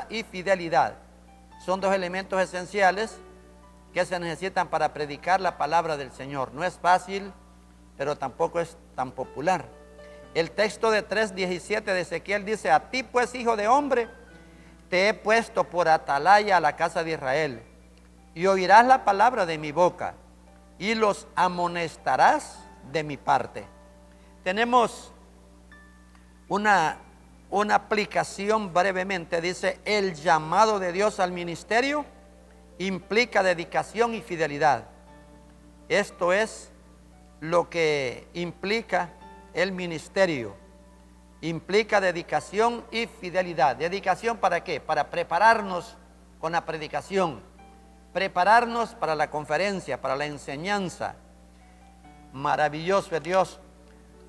y fidelidad. Son dos elementos esenciales que se necesitan para predicar la palabra del Señor. No es fácil, pero tampoco es tan popular. El texto de 3:17 de Ezequiel dice: a ti pues, hijo de hombre, te he puesto por atalaya a la casa de Israel, y oirás la palabra de mi boca, y los amonestarás de mi parte. Tenemos una aplicación brevemente. Dice: el llamado de Dios al ministerio implica dedicación y fidelidad. Esto es lo que implica el ministerio. Implica dedicación y fidelidad. ¿Dedicación para qué? Para prepararnos con la predicación, prepararnos para la conferencia, para la enseñanza. Maravilloso es Dios.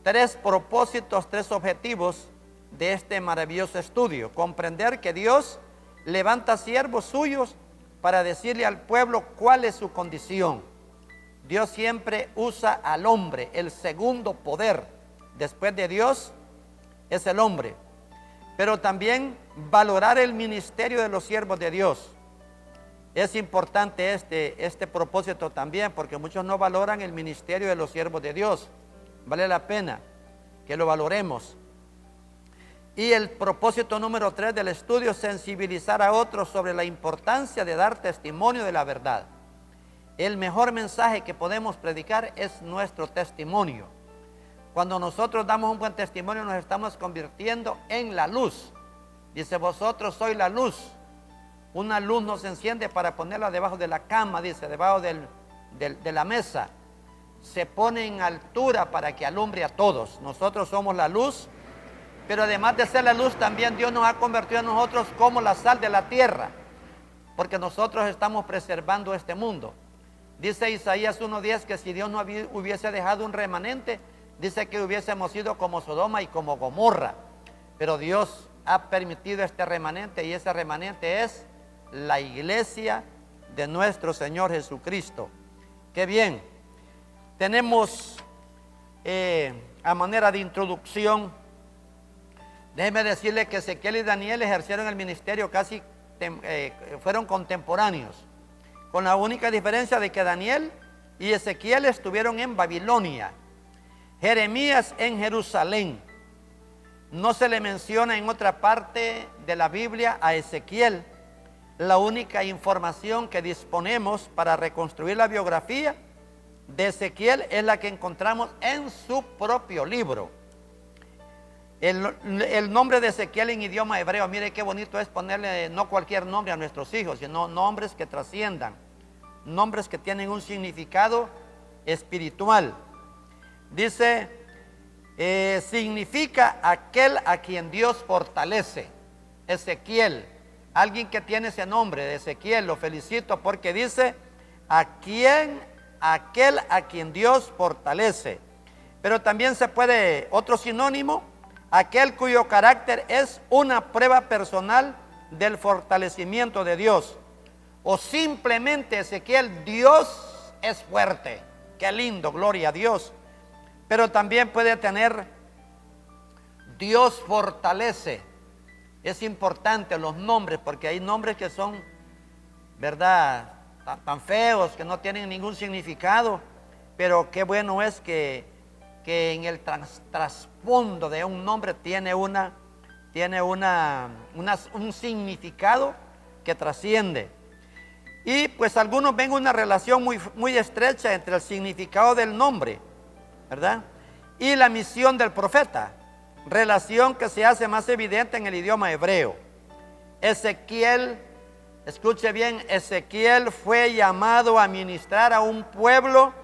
3 propósitos, 3 objetivos de este maravilloso estudio: comprender que Dios levanta siervos suyos para decirle al pueblo cuál es su condición. Dios siempre usa al hombre. El segundo poder después de Dios es el hombre. Pero también valorar el ministerio de los siervos de Dios. Es importante este propósito también, porque muchos no valoran el ministerio de los siervos de Dios. Vale la pena que lo valoremos. Y el propósito número 3 del estudio: sensibilizar a otros sobre la importancia de dar testimonio de la verdad. El mejor mensaje que podemos predicar es nuestro testimonio. Cuando nosotros damos un buen testimonio, nos estamos convirtiendo en la luz. Dice: vosotros sois la luz. Una luz no se enciende para ponerla debajo de la cama, dice, debajo de la mesa. Se pone en altura para que alumbre a todos. Nosotros somos la luz. Pero además de ser la luz, también Dios nos ha convertido a nosotros como la sal de la tierra, porque nosotros estamos preservando este mundo. Dice Isaías 1:10 que si Dios no hubiese dejado un remanente, dice que hubiésemos sido como Sodoma y como Gomorra. Pero Dios ha permitido este remanente, y ese remanente es la iglesia de nuestro Señor Jesucristo. ¡Qué bien! Tenemos a manera de introducción, déjeme decirle que Ezequiel y Daniel ejercieron el ministerio casi, fueron contemporáneos, con la única diferencia de que Daniel y Ezequiel estuvieron en Babilonia, Jeremías en Jerusalén. No se le menciona en otra parte de la Biblia a Ezequiel. La única información que disponemos para reconstruir la biografía de Ezequiel es la que encontramos en su propio libro. El nombre de Ezequiel en idioma hebreo, mire qué bonito es ponerle no cualquier nombre a nuestros hijos, sino nombres que trasciendan, nombres que tienen un significado espiritual. Dice, significa aquel a quien Dios fortalece. Ezequiel, alguien que tiene ese nombre de Ezequiel, lo felicito, porque dice aquel a quien Dios fortalece. Pero también se puede, otro sinónimo, aquel cuyo carácter es una prueba personal del fortalecimiento de Dios. O simplemente Ezequiel: Dios es fuerte. Qué lindo, gloria a Dios. Pero también puede tener: Dios fortalece. Es importante los nombres, porque hay nombres que son, ¿verdad?, tan feos, que no tienen ningún significado. Pero qué bueno es que en el trasfondo de un nombre tiene un significado que trasciende. Y pues algunos ven una relación muy estrecha entre el significado del nombre, ¿verdad?, y la misión del profeta, relación que se hace más evidente en el idioma hebreo. Ezequiel, escuche bien, Ezequiel fue llamado a ministrar a un pueblo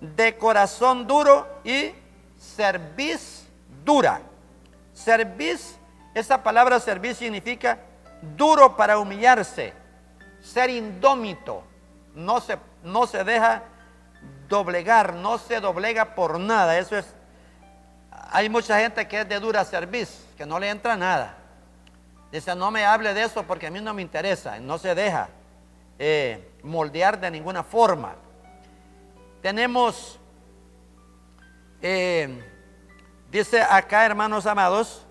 de corazón duro y cerviz dura. Cerviz, esa palabra cerviz significa duro para humillarse, ser indómito, no se deja doblegar, no se doblega por nada. Eso es, hay mucha gente que es de dura cerviz, que no le entra nada. Dice: no me hable de eso porque a mí no me interesa. No se deja moldear de ninguna forma. Tenemos, dice acá, hermanos amados,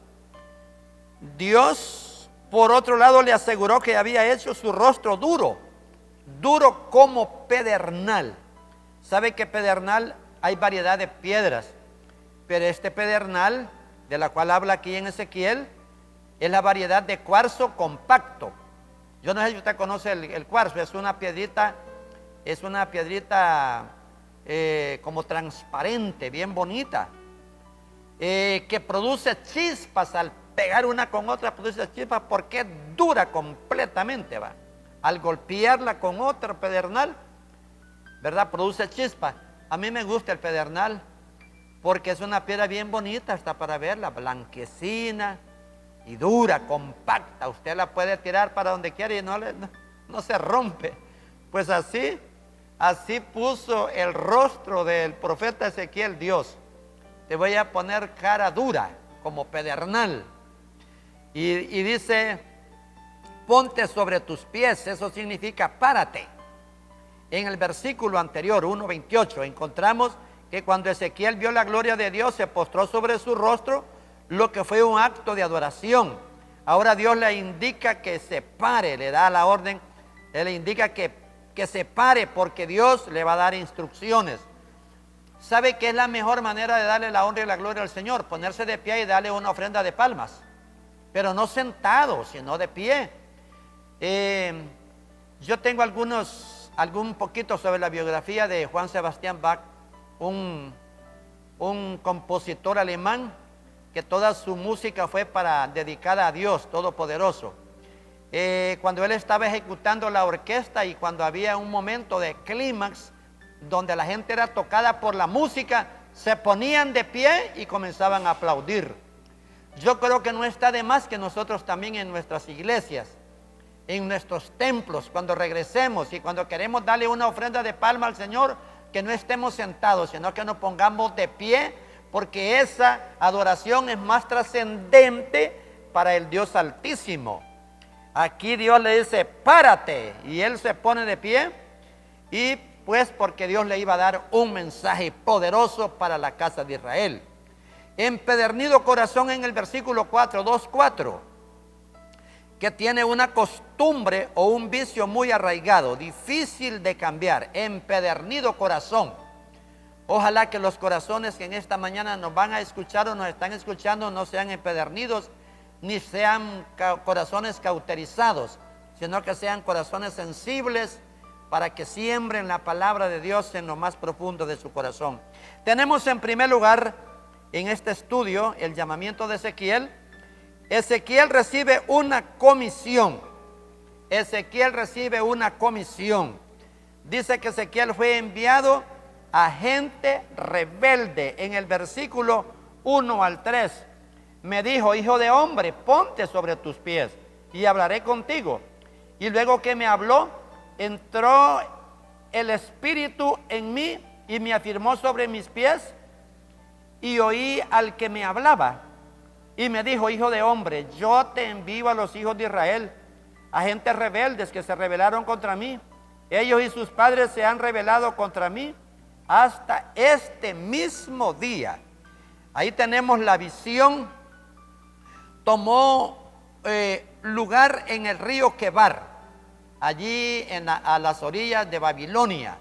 Dios Por otro lado, le aseguró que había hecho su rostro duro, duro como pedernal. ¿Sabe que pedernal? Hay variedad de piedras, pero este pedernal, de la cual habla aquí en Ezequiel, es la variedad de cuarzo compacto. Yo no sé si usted conoce el cuarzo, es una piedrita como transparente, bien bonita, que produce chispas al pegar una con otra, produce chispas porque es dura completamente, va. Al golpearla con otro pedernal, ¿verdad? Produce chispas. A mí me gusta el pedernal porque es una piedra bien bonita, hasta para verla, blanquecina y dura, compacta. Usted la puede tirar para donde quiera y no se rompe. Pues así puso el rostro del profeta Ezequiel Dios. Te voy a poner cara dura como pedernal. Y dice, ponte sobre tus pies. Eso significa párate. En el versículo anterior, 1:28, encontramos que cuando Ezequiel vio la gloria de Dios, se postró sobre su rostro, lo que fue un acto de adoración. Ahora Dios le indica que se pare, le da la orden, él le indica que se pare porque Dios le va a dar instrucciones. ¿Sabe qué es la mejor manera de darle la honra y la gloria al Señor? Ponerse de pie y darle una ofrenda de palmas, pero no sentado, sino de pie. Yo tengo algún poquito sobre la biografía de Juan Sebastián Bach, un compositor alemán que toda su música fue dedicada a Dios Todopoderoso. Cuando él estaba ejecutando la orquesta y cuando había un momento de clímax donde la gente era tocada por la música, se ponían de pie y comenzaban a aplaudir. Yo creo que no está de más que nosotros también en nuestras iglesias, en nuestros templos, cuando regresemos y cuando queremos darle una ofrenda de palma al Señor, que no estemos sentados, sino que nos pongamos de pie, porque esa adoración es más trascendente para el Dios Altísimo. Aquí Dios le dice, párate, y él se pone de pie, y pues porque Dios le iba a dar un mensaje poderoso para la casa de Israel. Empedernido corazón, en el versículo 2:4, que tiene una costumbre o un vicio muy arraigado, difícil de cambiar. Empedernido corazón. Ojalá que los corazones que en esta mañana nos van a escuchar o nos están escuchando no sean empedernidos, ni sean corazones cauterizados, sino que sean corazones sensibles para que siembren la palabra de Dios en lo más profundo de su corazón. Tenemos en primer lugar en este estudio el llamamiento de Ezequiel. Ezequiel recibe una comisión. Ezequiel recibe una comisión. Dice que Ezequiel fue enviado a gente rebelde. En el versículo 1-3, me dijo, hijo de hombre, ponte sobre tus pies y hablaré contigo. Y luego que me habló, entró el Espíritu en mí y me afirmó sobre mis pies, y oí al que me hablaba. Y me dijo, hijo de hombre, yo te envío a los hijos de Israel, a gentes rebeldes que se rebelaron contra mí. Ellos y sus padres se han rebelado contra mí hasta este mismo día. Ahí tenemos la visión. Tomó lugar en el río Quebar, allí a las orillas de Babilonia,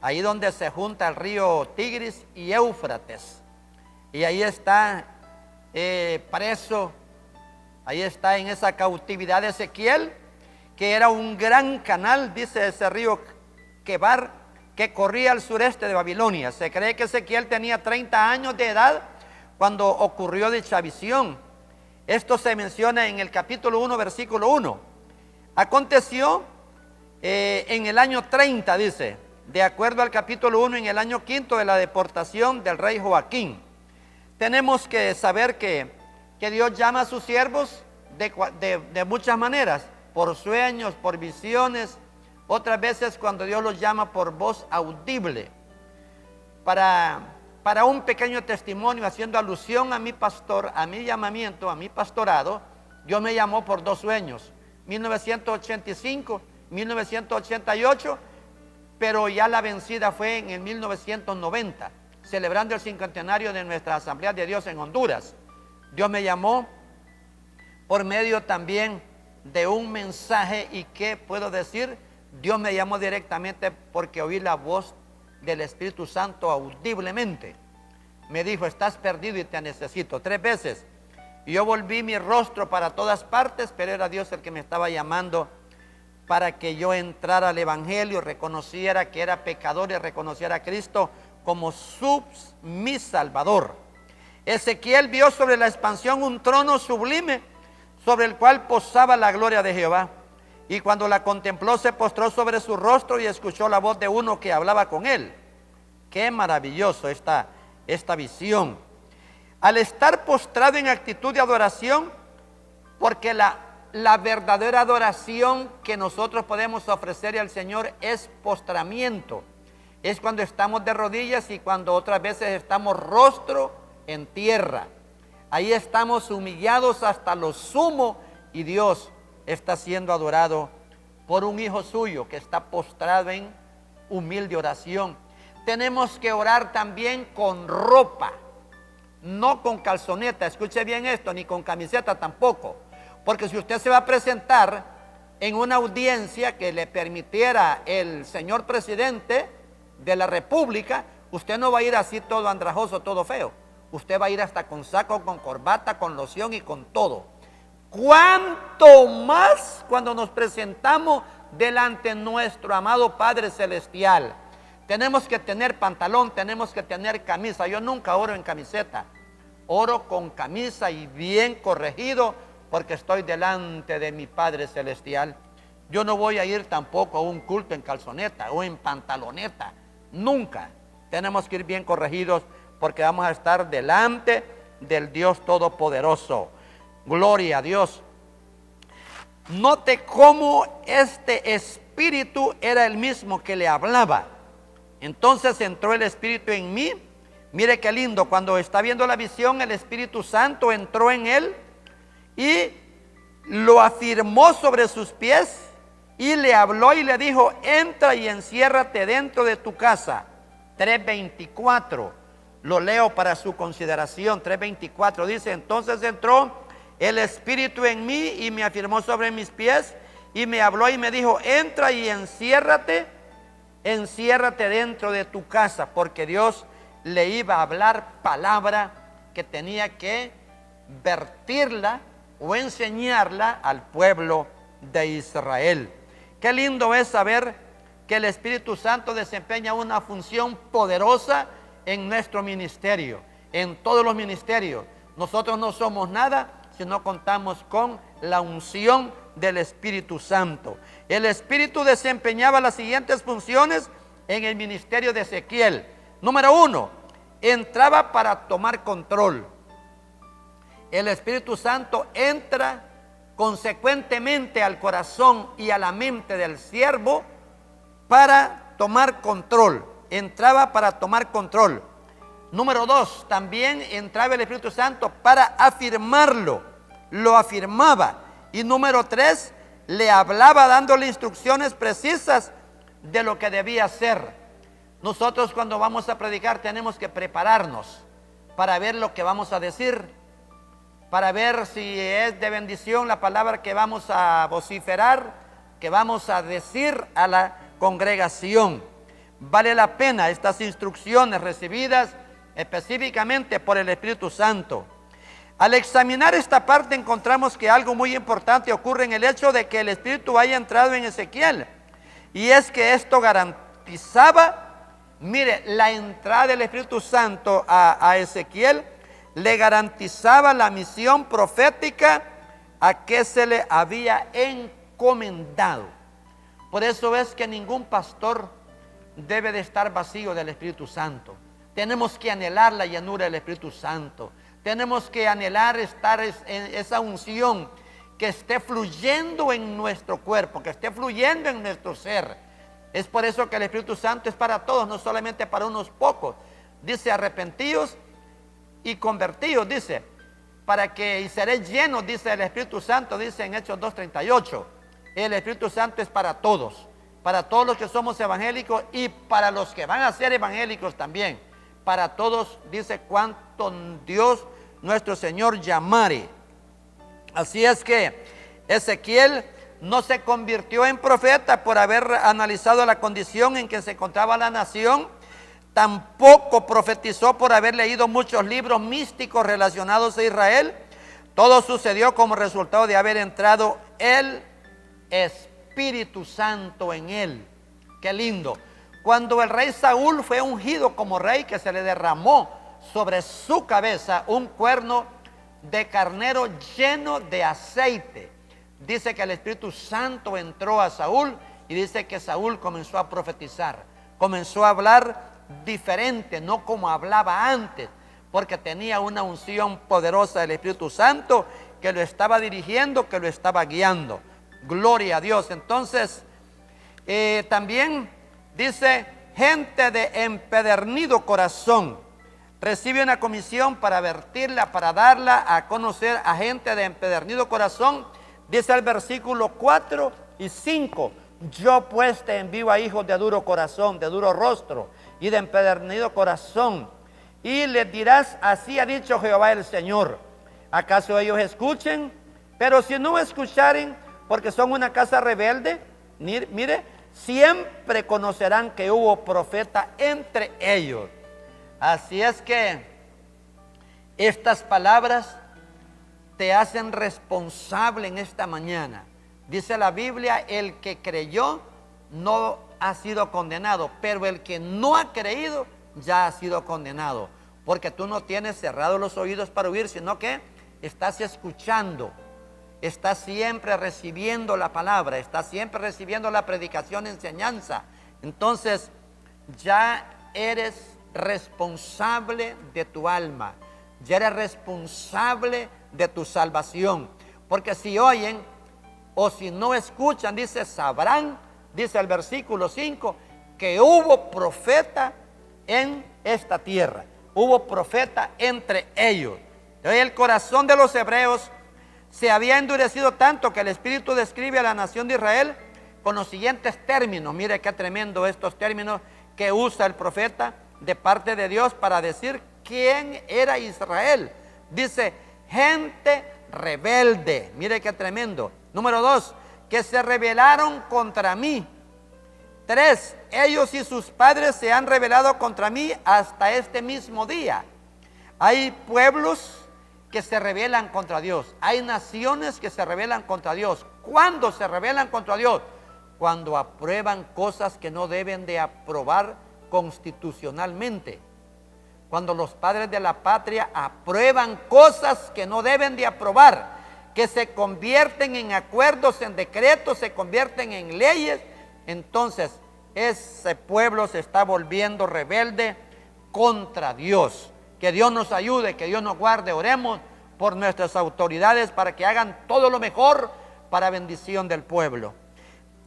ahí donde se junta el río Tigris y Éufrates. Y ahí está preso, ahí está en esa cautividad de Ezequiel, que era un gran canal, dice ese río Quebar, que corría al sureste de Babilonia. Se cree que Ezequiel tenía 30 años de edad cuando ocurrió dicha visión. Esto se menciona en el capítulo 1, versículo 1. Aconteció en el año 30, dice, de acuerdo al capítulo 1, en el año 5 de la deportación del rey Joaquín. Tenemos que saber que Dios llama a sus siervos de muchas maneras, por sueños, por visiones, otras veces cuando Dios los llama por voz audible. Para un pequeño testimonio, haciendo alusión a mi pastor, a mi llamamiento, a mi pastorado, Dios me llamó por 2 sueños, 1985, 1988, pero ya la vencida fue en el 1990. Celebrando el cincuentenario de nuestra Asamblea de Dios en Honduras. Dios me llamó por medio también de un mensaje. ¿Y qué puedo decir? Dios me llamó directamente porque oí la voz del Espíritu Santo audiblemente. Me dijo: estás perdido y te necesito. 3 veces. Y yo volví mi rostro para todas partes, pero era Dios el que me estaba llamando para que yo entrara al Evangelio, reconociera que era pecador y reconociera a Cristo como mi Salvador. Ezequiel vio sobre la expansión un trono sublime, sobre el cual posaba la gloria de Jehová. Y cuando la contempló, se postró sobre su rostro y escuchó la voz de uno que hablaba con él. Qué maravilloso esta visión. Al estar postrado en actitud de adoración, porque la verdadera adoración que nosotros podemos ofrecerle al Señor es postramiento. Es cuando estamos de rodillas y cuando otras veces estamos rostro en tierra. Ahí estamos humillados hasta lo sumo y Dios está siendo adorado por un hijo suyo que está postrado en humilde oración. Tenemos que orar también con ropa, no con calzoneta. Escuche bien esto, ni con camiseta tampoco. Porque si usted se va a presentar en una audiencia que le permitiera el señor presidente de la República, usted no va a ir así todo andrajoso, todo feo. Usted va a ir hasta con saco, con corbata, con loción y con todo. ¿Cuánto más cuando nos presentamos delante de nuestro amado Padre Celestial? Tenemos que tener pantalón, tenemos que tener camisa. Yo nunca oro en camiseta. Oro con camisa y bien corregido, porque estoy delante de mi Padre Celestial. Yo no voy a ir tampoco a un culto en calzoneta o en pantaloneta. Nunca. Tenemos que ir bien corregidos porque vamos a estar delante del Dios Todopoderoso. Gloria a Dios. Note cómo este espíritu era el mismo que le hablaba. Entonces entró el Espíritu en mí. Mire qué lindo, cuando está viendo la visión, el Espíritu Santo entró en él y lo afirmó sobre sus pies y le habló y le dijo: entra y enciérrate dentro de tu casa. 3:24, lo leo para su consideración. 3:24 dice: entonces entró el Espíritu en mí y me afirmó sobre mis pies y me habló y me dijo: entra y enciérrate dentro de tu casa, porque Dios le iba a hablar palabra que tenía que vertirla o enseñarla al pueblo de Israel. Qué lindo es saber que el Espíritu Santo desempeña una función poderosa en nuestro ministerio, en todos los ministerios. Nosotros no somos nada si no contamos con la unción del Espíritu Santo. El Espíritu desempeñaba las siguientes funciones en el ministerio de Ezequiel. Número 1, entraba para tomar control. El Espíritu Santo entra consecuentemente al corazón y a la mente del siervo para tomar control. Entraba para tomar control. Número 2, también entraba el Espíritu Santo para afirmarlo. Lo afirmaba. Y número 3, le hablaba dándole instrucciones precisas de lo que debía hacer. Nosotros cuando vamos a predicar tenemos que prepararnos para ver lo que vamos a decir, para ver si es de bendición la palabra que vamos a vociferar, que vamos a decir a la congregación. Vale la pena estas instrucciones recibidas específicamente por el Espíritu Santo. Al examinar esta parte encontramos que algo muy importante ocurre en el hecho de que el Espíritu haya entrado en Ezequiel. Y es que esto garantizaba, mire, la entrada del Espíritu Santo a Ezequiel le garantizaba la misión profética a que se le había encomendado. Por eso es que ningún pastor debe de estar vacío del Espíritu Santo. Tenemos que anhelar la llanura del Espíritu Santo. Tenemos que anhelar estar en esa unción que esté fluyendo en nuestro cuerpo, que esté fluyendo en nuestro ser. Es por eso que el Espíritu Santo es para todos, no solamente para unos pocos. Dice: arrepentidos y convertidos, dice, para que y seréis llenos, dice el Espíritu Santo, dice en Hechos 2:38. El Espíritu Santo es para todos los que somos evangélicos y para los que van a ser evangélicos también. Para todos, dice, cuanto Dios nuestro Señor llamare. Así es que Ezequiel no se convirtió en profeta por haber analizado la condición en que se encontraba la nación. Tampoco profetizó por haber leído muchos libros místicos relacionados a Israel. Todo sucedió como resultado de haber entrado el Espíritu Santo en él. Qué lindo. Cuando el rey Saúl fue ungido como rey, que se le derramó sobre su cabeza un cuerno de carnero lleno de aceite. Dice que el Espíritu Santo entró a Saúl y dice que Saúl comenzó a profetizar. Comenzó a hablar diferente, no como hablaba antes, porque tenía una unción poderosa del Espíritu Santo que lo estaba dirigiendo, que lo estaba guiando. Gloria a Dios. Entonces, también dice, gente de empedernido corazón recibe una comisión para advertirla, para darla a conocer a gente de empedernido corazón. Dice el versículo 4 y 5, yo pues te envío a hijos de duro corazón, de duro rostro y de empedernido corazón, y les dirás, así ha dicho Jehová el Señor. ¿Acaso ellos escuchen? Pero si no escucharen, porque son una casa rebelde, mire, siempre conocerán que hubo profeta entre ellos. Así es que estas palabras te hacen responsable en esta mañana. Dice la Biblia, el que creyó no ha sido condenado, pero el que no ha creído ya ha sido condenado, porque tú no tienes cerrados los oídos para oír, sino que estás escuchando, estás siempre recibiendo la palabra, estás siempre recibiendo la predicación, enseñanza. Entonces ya eres responsable de tu alma, ya eres responsable de tu salvación, porque si oyen o si no escuchan, dice, sabrán, dice el versículo 5, que hubo profeta en esta tierra, hubo profeta entre ellos. El corazón de los hebreos se había endurecido tanto que el Espíritu describe a la nación de Israel con los siguientes términos. Mire qué tremendo estos términos que usa el profeta de parte de Dios para decir quién era Israel. Dice, gente rebelde. Mire qué tremendo. Número 2, que se rebelaron contra mí. 3, ellos y sus padres se han rebelado contra mí hasta este mismo día. Hay pueblos que se rebelan contra Dios. Hay naciones que se rebelan contra Dios. ¿Cuándo se rebelan contra Dios? Cuando aprueban cosas que no deben de aprobar constitucionalmente. Cuando los padres de la patria aprueban cosas que no deben de aprobar, que se convierten en acuerdos, en decretos, se convierten en leyes, entonces ese pueblo se está volviendo rebelde contra Dios. Que Dios nos ayude, que Dios nos guarde. Oremos por nuestras autoridades para que hagan todo lo mejor para bendición del pueblo.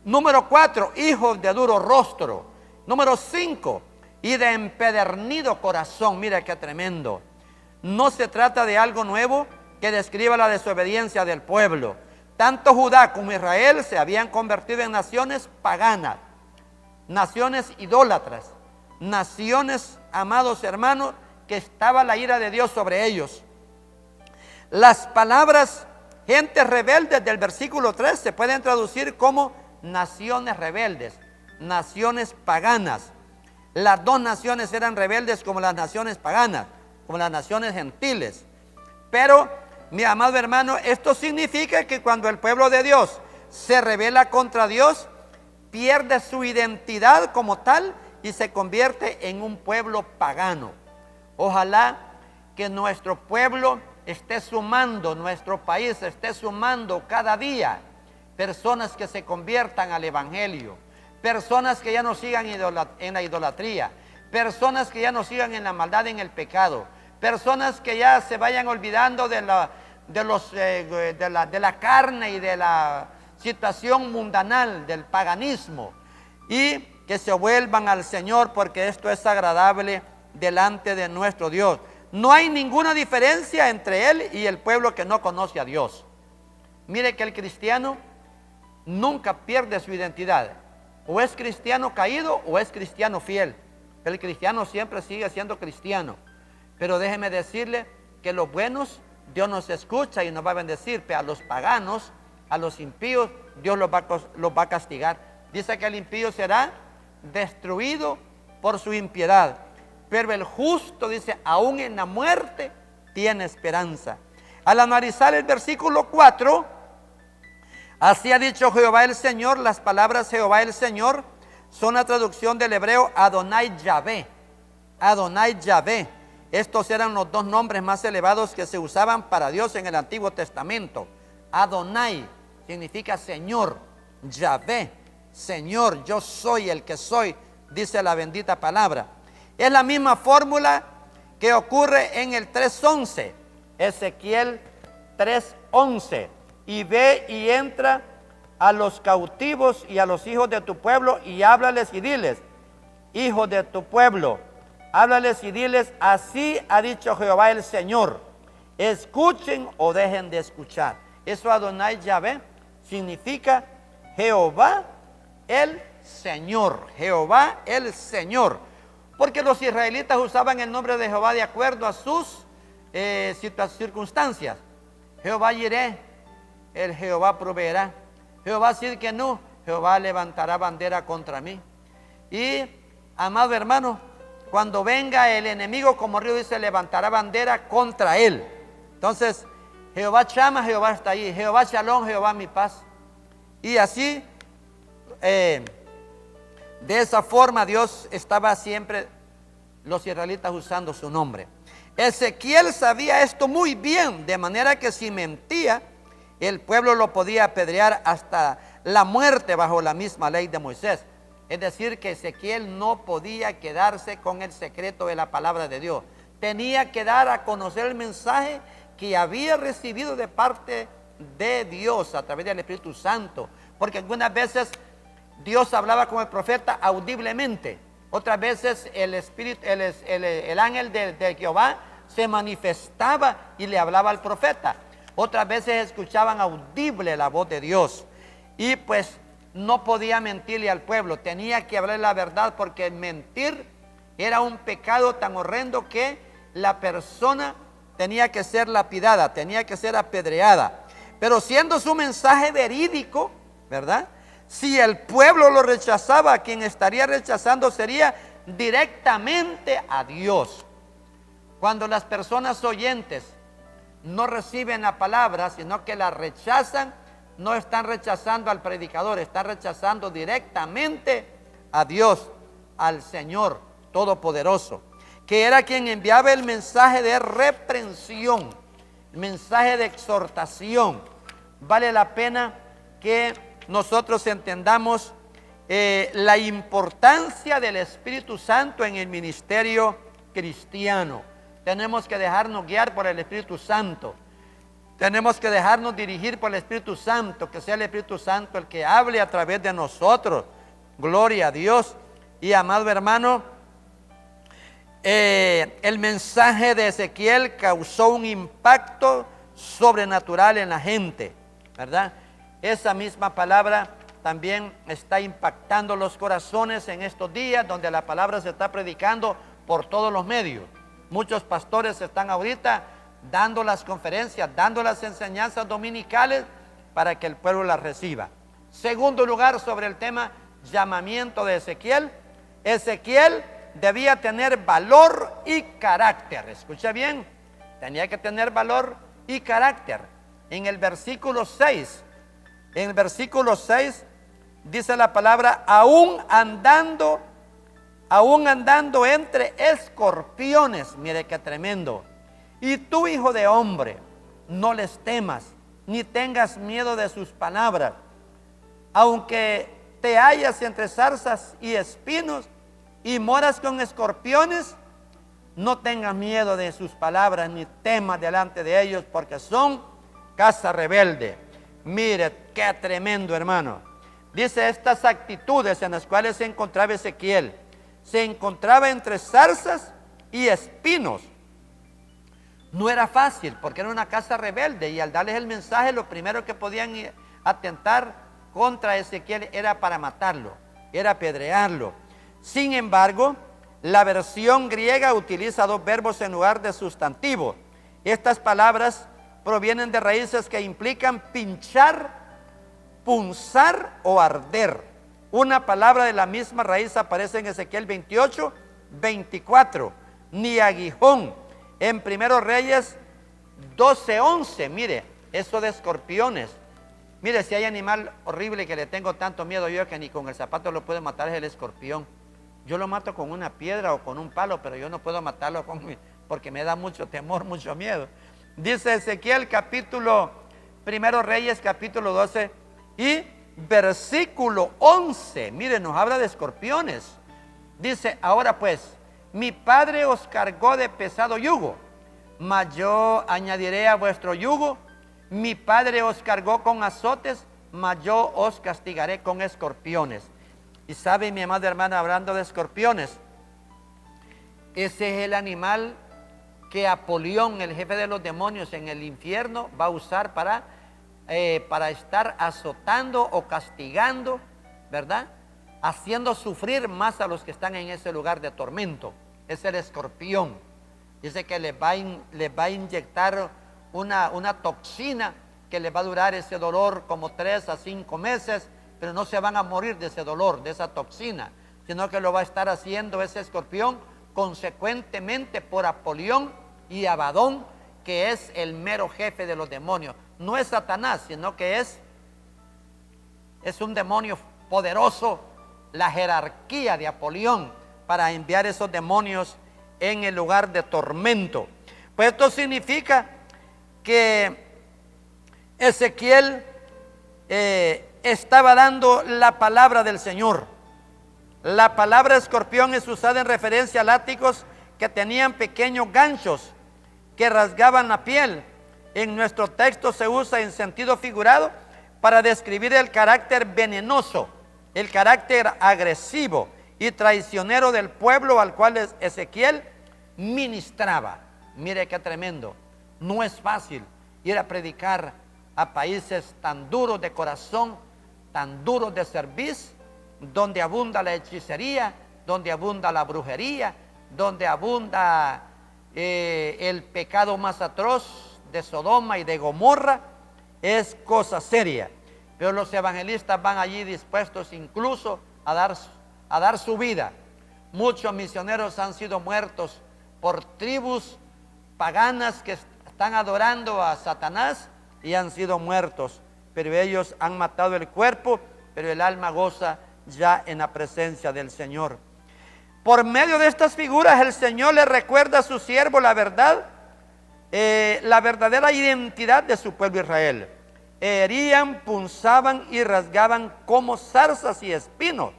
Número 4, hijos de duro rostro. Número 5, y de empedernido corazón. Mira qué tremendo. No se trata de algo nuevo que describa la desobediencia del pueblo. Tanto Judá como Israel se habían convertido en naciones paganas, naciones idólatras, naciones, amados hermanos, que estaba la ira de Dios sobre ellos. Las palabras gentes rebeldes del versículo 3 se pueden traducir como naciones rebeldes, naciones paganas. Las dos naciones eran rebeldes como las naciones paganas, como las naciones gentiles. Pero, mi amado hermano, esto significa que cuando el pueblo de Dios se rebela contra Dios, pierde su identidad como tal y se convierte en un pueblo pagano. Ojalá que nuestro pueblo esté sumando, nuestro país esté sumando cada día personas que se conviertan al evangelio, personas que ya no sigan en la idolatría, personas que ya no sigan en la maldad, en el pecado, personas que ya se vayan olvidando de la carne y de la situación mundanal, del paganismo, y que se vuelvan al Señor, porque esto es agradable delante de nuestro Dios. No hay ninguna diferencia entre Él y el pueblo que no conoce a Dios. Mire que el cristiano nunca pierde su identidad. O es cristiano caído o es cristiano fiel. El cristiano siempre sigue siendo cristiano. Pero déjeme decirle que los buenos Dios nos escucha y nos va a bendecir, pero a los paganos, a los impíos, Dios los va a castigar. Dice que el impío será destruido por su impiedad, pero el justo, dice, aún en la muerte tiene esperanza. Al analizar el versículo 4, así ha dicho Jehová el Señor. Las palabras Jehová el Señor son la traducción del hebreo Adonai Yahvé. Adonai Yahvé. Estos eran los dos nombres más elevados que se usaban para Dios en el Antiguo Testamento. Adonai significa Señor. Yahvé, Señor, yo soy el que soy, dice la bendita palabra. Es la misma fórmula que ocurre en el 3:11. Ezequiel 3:11. Y ve y entra a los cautivos y a los hijos de tu pueblo y háblales y diles, hijos de tu pueblo, háblales y diles, así ha dicho Jehová el Señor, escuchen o dejen de escuchar. Eso Adonai Yahvé significa Jehová el Señor, Jehová el Señor, porque los israelitas usaban el nombre de Jehová de acuerdo a sus circunstancias. Jehová Jireh, el Jehová proveerá. Jehová Sidkenu, Jehová levantará bandera contra mí. Y, amado hermano, cuando venga el enemigo como río, dice, levantará bandera contra él. Entonces, Jehová Chama, Jehová está ahí. Jehová Shalom, Jehová mi paz. Y así, de esa forma, Dios estaba siempre, los israelitas, usando su nombre. Ezequiel sabía esto muy bien, de manera que si mentía, el pueblo lo podía apedrear hasta la muerte bajo la misma ley de Moisés. Es decir, que Ezequiel no podía quedarse con el secreto de la palabra de Dios. Tenía que dar a conocer el mensaje que había recibido de parte de Dios a través del Espíritu Santo. Porque algunas veces Dios hablaba con el profeta audiblemente. Otras veces el ángel de Jehová se manifestaba y le hablaba al profeta. Otras veces escuchaban audible la voz de Dios. Y pues no podía mentirle al pueblo. Tenía que hablar la verdad, porque mentir era un pecado tan horrendo que la persona tenía que ser lapidada, tenía que ser apedreada. Pero siendo su mensaje verídico, ¿verdad? Si el pueblo lo rechazaba, quien estaría rechazando sería directamente a Dios. Cuando las personas oyentes no reciben la palabra, sino que la rechazan, no están rechazando al predicador, están rechazando directamente a Dios, al Señor Todopoderoso, que era quien enviaba el mensaje de reprensión, el mensaje de exhortación. Vale la pena que nosotros entendamos la importancia del Espíritu Santo en el ministerio cristiano. Tenemos que dejarnos guiar por el Espíritu Santo. Tenemos que dejarnos dirigir por el Espíritu Santo, que sea el Espíritu Santo el que hable a través de nosotros. Gloria a Dios. Y amado hermano, el mensaje de Ezequiel causó un impacto sobrenatural en la gente, ¿verdad? Esa misma palabra también está impactando los corazones en estos días, donde la palabra se está predicando por todos los medios. Muchos pastores están ahorita dando las conferencias, dando las enseñanzas dominicales para que el pueblo las reciba. Segundo lugar, sobre el tema llamamiento de Ezequiel. Ezequiel debía tener valor y carácter. Escucha bien, tenía que tener valor y carácter. En el versículo 6, dice la palabra, aún andando entre escorpiones. Mire qué tremendo. Y tú, hijo de hombre, no les temas, ni tengas miedo de sus palabras. Aunque te hallas entre zarzas y espinos y moras con escorpiones, no tengas miedo de sus palabras, ni temas delante de ellos, porque son casa rebelde. Mire qué tremendo, hermano. Dice, estas actitudes en las cuales se encontraba Ezequiel, se encontraba entre zarzas y espinos. No era fácil, porque era una casa rebelde, y al darles el mensaje, lo primero que podían atentar contra Ezequiel era para matarlo, era apedrearlo. Sin embargo, la versión griega utiliza dos verbos en lugar de sustantivos. Estas palabras provienen de raíces que implican pinchar, punzar o arder. Una palabra de la misma raíz aparece en Ezequiel 28, 24. Ni aguijón. En Primero Reyes 12, 11. Mire, eso de escorpiones. Mire, si hay animal horrible que le tengo tanto miedo yo que ni con el zapato lo puedo matar, es el escorpión. Yo lo mato con una piedra o con un palo, pero yo no puedo matarlo porque me da mucho temor, mucho miedo. Dice Ezequiel Primero Reyes capítulo 12 y versículo 11. Mire, nos habla de escorpiones. Dice, ahora pues, mi padre os cargó de pesado yugo, mas yo añadiré a vuestro yugo. Mi padre os cargó con azotes, mas yo os castigaré con escorpiones. Y sabe, mi amada hermana, hablando de escorpiones, ese es el animal que Apolión, el jefe de los demonios en el infierno, va a usar para estar azotando o castigando, ¿verdad? Haciendo sufrir más a los que están en ese lugar de tormento. Es el escorpión. Dice que les va a inyectar una toxina que les va a durar ese dolor como 3 a 5 meses, pero no se van a morir de ese dolor, de esa toxina, sino que lo va a estar haciendo ese escorpión consecuentemente por Apolión y Abadón, que es el mero jefe de los demonios. No es Satanás, sino que es un demonio poderoso, la jerarquía de Apolión, para enviar esos demonios en el lugar de tormento. Pues esto significa que Ezequiel estaba dando la palabra del Señor. La palabra escorpión es usada en referencia a látigos que tenían pequeños ganchos que rasgaban la piel. En nuestro texto se usa en sentido figurado para describir el carácter venenoso, el carácter agresivo y traicionero del pueblo al cual Ezequiel ministraba. Mire qué tremendo. No es fácil ir a predicar a países tan duros de corazón, tan duros de servicio, donde abunda la hechicería, donde abunda la brujería, donde abunda el pecado más atroz de Sodoma y de Gomorra. Es cosa seria. Pero los evangelistas van allí dispuestos incluso a dar su vida. Muchos misioneros han sido muertos por tribus paganas que están adorando a Satanás y han sido muertos, pero ellos han matado el cuerpo, pero el alma goza ya en la presencia del Señor. Por medio de estas figuras el Señor le recuerda a su siervo la verdad, la verdadera identidad de su pueblo Israel. Herían, punzaban y rasgaban como zarzas y espinos,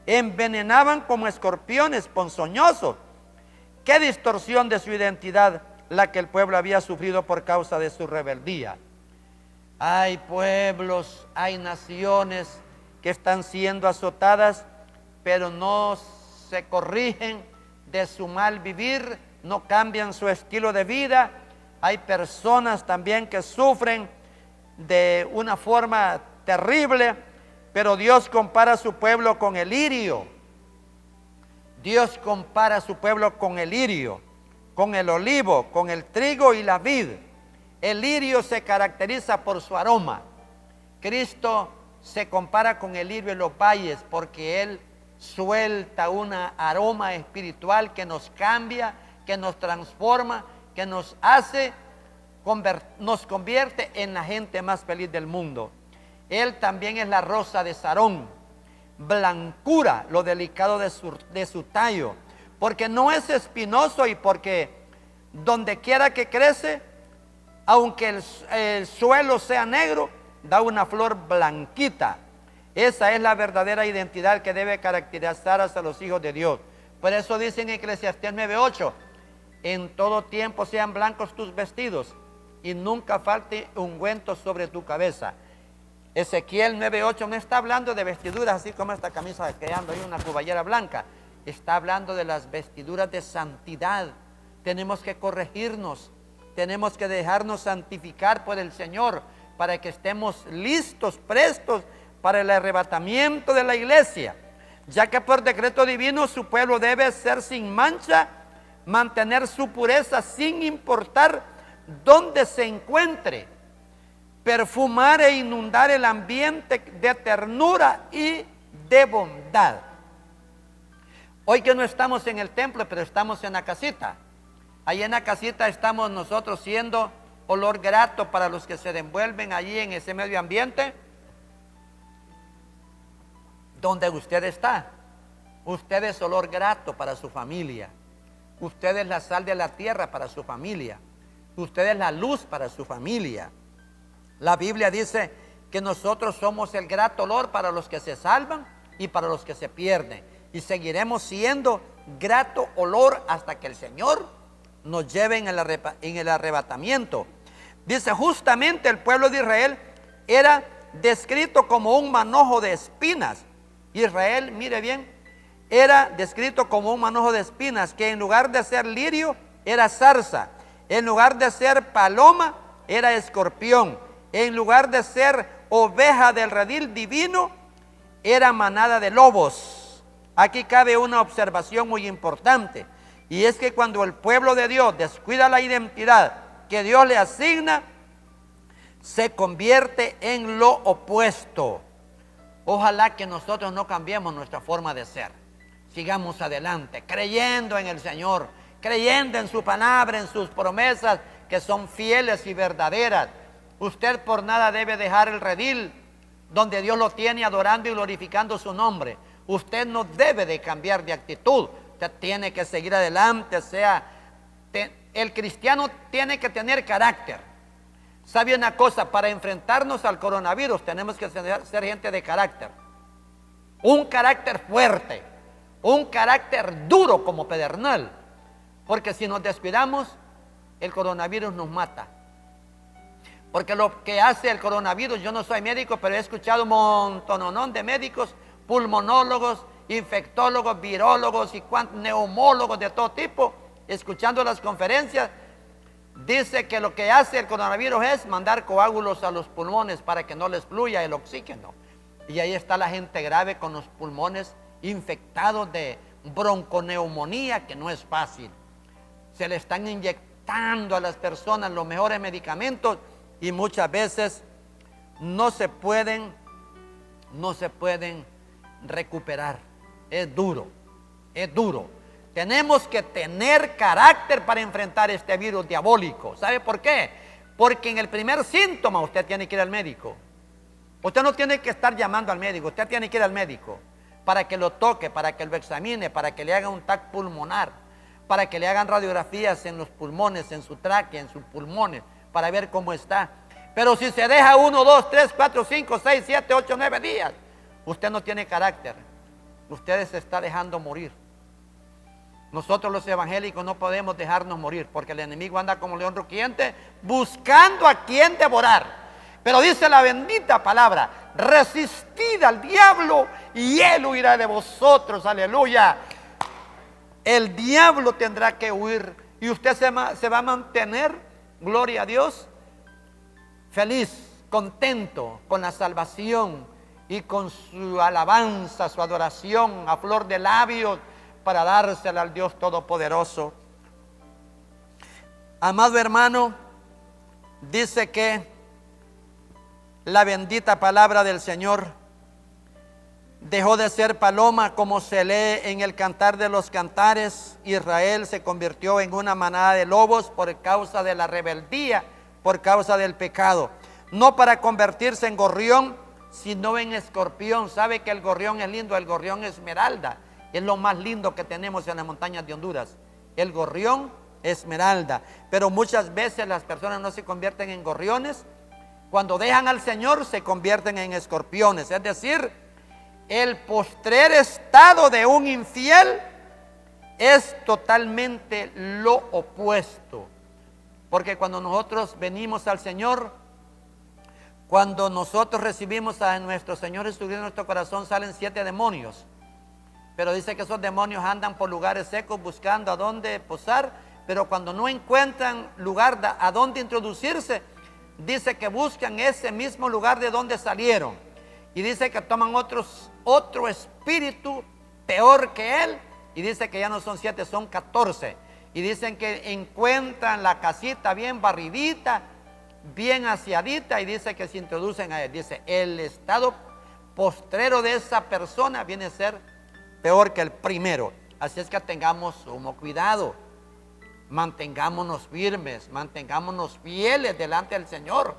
envenenaban como escorpiones ponzoñosos. Qué distorsión de su identidad la que el pueblo había sufrido por causa de su rebeldía. Hay pueblos, hay naciones que están siendo azotadas, pero no se corrigen de su mal vivir, no cambian su estilo de vida. Hay personas también que sufren de una forma terrible, pero Dios compara a su pueblo con el lirio. Dios compara a su pueblo con el lirio, con el olivo, con el trigo y la vid. El lirio se caracteriza por su aroma. Cristo se compara con el lirio en los valles porque Él suelta una aroma espiritual que nos cambia, que nos transforma, que nos convierte en la gente más feliz del mundo. Él también es la rosa de Sarón, blancura, lo delicado de su tallo, porque no es espinoso y porque donde quiera que crece, aunque el suelo sea negro, da una flor blanquita. Esa es la verdadera identidad que debe caracterizar a los hijos de Dios. Por eso dice en Eclesiastés 9:8, en todo tiempo sean blancos tus vestidos y nunca falte ungüento sobre tu cabeza. Ezequiel 9:8 no está hablando de vestiduras así como esta camisa que ando ahí, una cuballera blanca. Está hablando de las vestiduras de santidad. Tenemos que corregirnos, tenemos que dejarnos santificar por el Señor para que estemos listos, prestos para el arrebatamiento de la iglesia, ya que por decreto divino su pueblo debe ser sin mancha, mantener su pureza sin importar donde se encuentre, perfumar e inundar el ambiente de ternura y de bondad. Hoy que no estamos en el templo, pero estamos en la casita. Ahí en la casita estamos nosotros siendo olor grato para los que se envuelven allí en ese medio ambiente donde usted está. Usted es olor grato para su familia. Usted es la sal de la tierra para su familia. Usted es la luz para su familia. La Biblia dice que nosotros somos el grato olor para los que se salvan y para los que se pierden. Y seguiremos siendo grato olor hasta que el Señor nos lleve en el arrebatamiento. Dice, justamente el pueblo de Israel era descrito como un manojo de espinas. Israel, mire bien, era descrito como un manojo de espinas, que en lugar de ser lirio, era zarza. En lugar de ser paloma, era escorpión. En lugar de ser oveja del redil divino, era manada de lobos. Aquí cabe una observación muy importante, y es que cuando el pueblo de Dios descuida la identidad que Dios le asigna, se convierte en lo opuesto. Ojalá que nosotros no cambiemos nuestra forma de ser. Sigamos adelante, creyendo en el Señor, creyendo en su palabra, en sus promesas que son fieles y verdaderas. Usted por nada debe dejar el redil donde Dios lo tiene adorando y glorificando su nombre. Usted no debe de cambiar de actitud. Usted tiene que seguir adelante. El cristiano tiene que tener carácter. ¿Sabe una cosa? Para enfrentarnos al coronavirus tenemos que ser gente de carácter. Un carácter fuerte, un carácter duro como pedernal. Porque si nos descuidamos, el coronavirus nos mata. Porque lo que hace el coronavirus, yo no soy médico, pero he escuchado un montón de médicos, pulmonólogos, infectólogos, virólogos y neumólogos de todo tipo, escuchando las conferencias. Dice que lo que hace el coronavirus es mandar coágulos a los pulmones para que no les fluya el oxígeno. Y ahí está la gente grave con los pulmones infectados de bronconeumonía, que no es fácil. Se le están inyectando a las personas los mejores medicamentos y muchas veces no se pueden recuperar. Es duro, es duro. Tenemos que tener carácter para enfrentar este virus diabólico. ¿Sabe por qué? Porque en el primer síntoma usted tiene que ir al médico. Usted no tiene que estar llamando al médico, usted tiene que ir al médico para que lo toque, para que lo examine, para que le haga un TAC pulmonar, para que le hagan radiografías en los pulmones, en su tráquea, en sus pulmones, para ver cómo está. Pero si se deja 1, 2, 3, 4, 5, 6, 7, 8, 9 días, usted no tiene carácter. Usted se está dejando morir. Nosotros los evangélicos no podemos dejarnos morir, porque el enemigo anda como león rugiente buscando a quien devorar. Pero dice la bendita palabra: resistid al diablo y él huirá de vosotros. Aleluya. El diablo tendrá que huir y usted se va a mantener, gloria a Dios, feliz, contento con la salvación y con su alabanza, su adoración a flor de labios, para dársela al Dios Todopoderoso. Amado hermano, dice que la bendita palabra del Señor dejó de ser paloma, como se lee en el Cantar de los Cantares. Israel se convirtió en una manada de lobos por causa de la rebeldía, por causa del pecado. No para convertirse en gorrión, sino en escorpión. ¿Sabe que el gorrión es lindo? El gorrión esmeralda es lo más lindo que tenemos en las montañas de Honduras. El gorrión esmeralda. Pero muchas veces las personas no se convierten en gorriones. Cuando dejan al Señor se convierten en escorpiones. Es decir, el postrer estado de un infiel es totalmente lo opuesto. Porque cuando nosotros venimos al Señor, cuando nosotros recibimos a nuestro Señor Jesucristo en nuestro corazón, salen 7 demonios. Pero dice que esos demonios andan por lugares secos buscando a dónde posar, pero cuando no encuentran lugar a dónde introducirse, dice que buscan ese mismo lugar de donde salieron. Y dice que toman otro espíritu peor que él, y dice que ya no son 7, son 14. y dicen que encuentran la casita bien barridita, bien aseadita, y dice que se introducen a él. Dice, el estado postrero de esa persona viene a ser peor que el primero. Así es que tengamos sumo cuidado, mantengámonos firmes, mantengámonos fieles delante del Señor.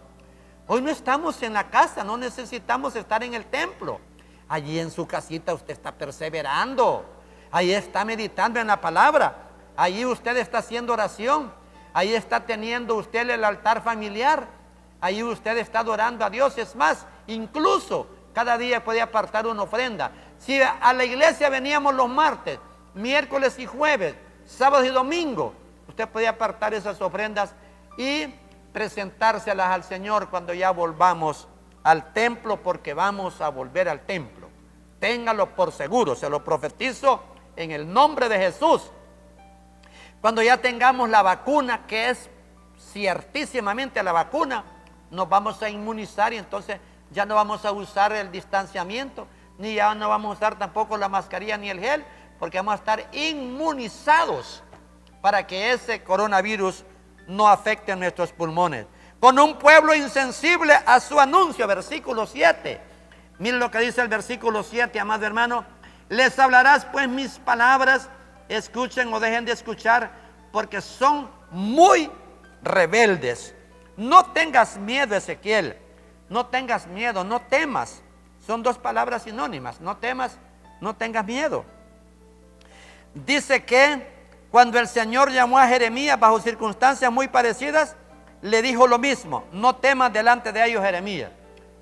Hoy no estamos en la casa, no necesitamos estar en el templo. Allí en su casita usted está perseverando, ahí está meditando en la palabra, allí usted está haciendo oración, ahí está teniendo usted el altar familiar, ahí usted está adorando a Dios. Es más, incluso cada día puede apartar una ofrenda. Si a la iglesia veníamos los martes, miércoles y jueves, sábado y domingo, usted puede apartar esas ofrendas y presentárselas al Señor cuando ya volvamos al templo, porque vamos a volver al templo. Téngalo por seguro, se lo profetizo en el nombre de Jesús. Cuando ya tengamos la vacuna, que es ciertísimamente la vacuna, nos vamos a inmunizar, y entonces ya no vamos a usar el distanciamiento, ni ya no vamos a usar tampoco la mascarilla ni el gel, porque vamos a estar inmunizados para que ese coronavirus no afecte nuestros pulmones. Con un pueblo insensible a su anuncio, versículo 7. Miren lo que dice el versículo 7, amado hermano. Les hablarás pues mis palabras, escuchen o dejen de escuchar, porque son muy rebeldes. No tengas miedo, Ezequiel, no tengas miedo, no temas. Son dos palabras sinónimas, no temas, no tengas miedo. Dice que cuando el Señor llamó a Jeremías bajo circunstancias muy parecidas, le dijo lo mismo: no temas delante de ellos, Jeremías.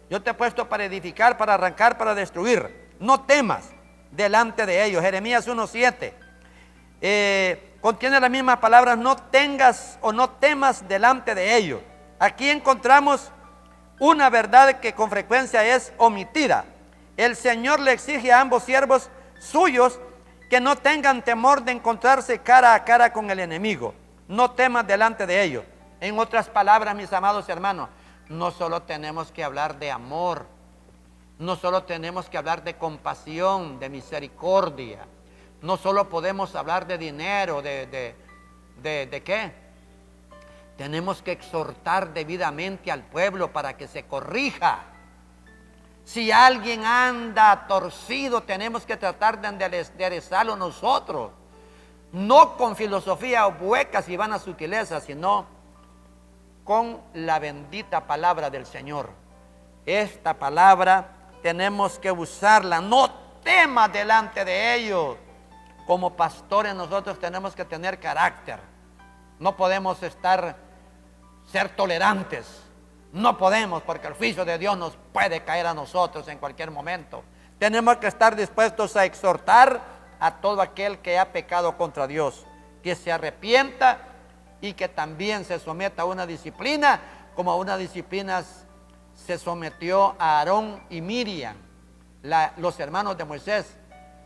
Yo te he puesto para edificar, para arrancar, para destruir. No temas delante de ellos. Jeremías 1:7 contiene las mismas palabras: no tengas o no temas delante de ellos. Aquí encontramos una verdad que con frecuencia es omitida. El Señor le exige a ambos siervos suyos que no tengan temor de encontrarse cara a cara con el enemigo. No temas delante de ellos. En otras palabras, mis amados hermanos, no solo tenemos que hablar de amor, no solo tenemos que hablar de compasión, de misericordia, no solo podemos hablar de dinero, ¿de qué? Tenemos que exhortar debidamente al pueblo para que se corrija. Si alguien anda torcido, tenemos que tratar de enderezarlo nosotros, no con filosofía huecas y vanas sutilezas, sino con la bendita palabra del Señor. Esta palabra tenemos que usarla. No temas delante de ellos. Como pastores nosotros tenemos que tener carácter. No podemos ser tolerantes. No podemos, porque el juicio de Dios nos puede caer a nosotros en cualquier momento. Tenemos que estar dispuestos a exhortar a todo aquel que ha pecado contra Dios, que se arrepienta y que también se someta a una disciplina, como a una disciplina se sometió a Aarón y Miriam, los hermanos de Moisés,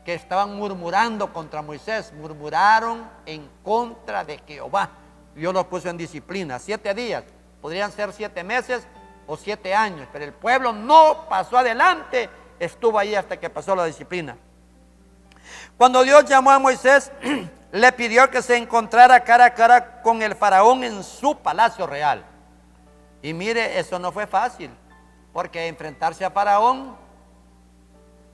que estaban murmurando contra Moisés. Murmuraron en contra de Jehová. Dios los puso en disciplina. 7 días, podrían ser 7 meses o 7 años, pero el pueblo no pasó adelante, estuvo ahí hasta que pasó la disciplina. Cuando Dios llamó a Moisés, le pidió que se encontrara cara a cara con el faraón en su palacio real. Y mire, eso no fue fácil, porque enfrentarse a faraón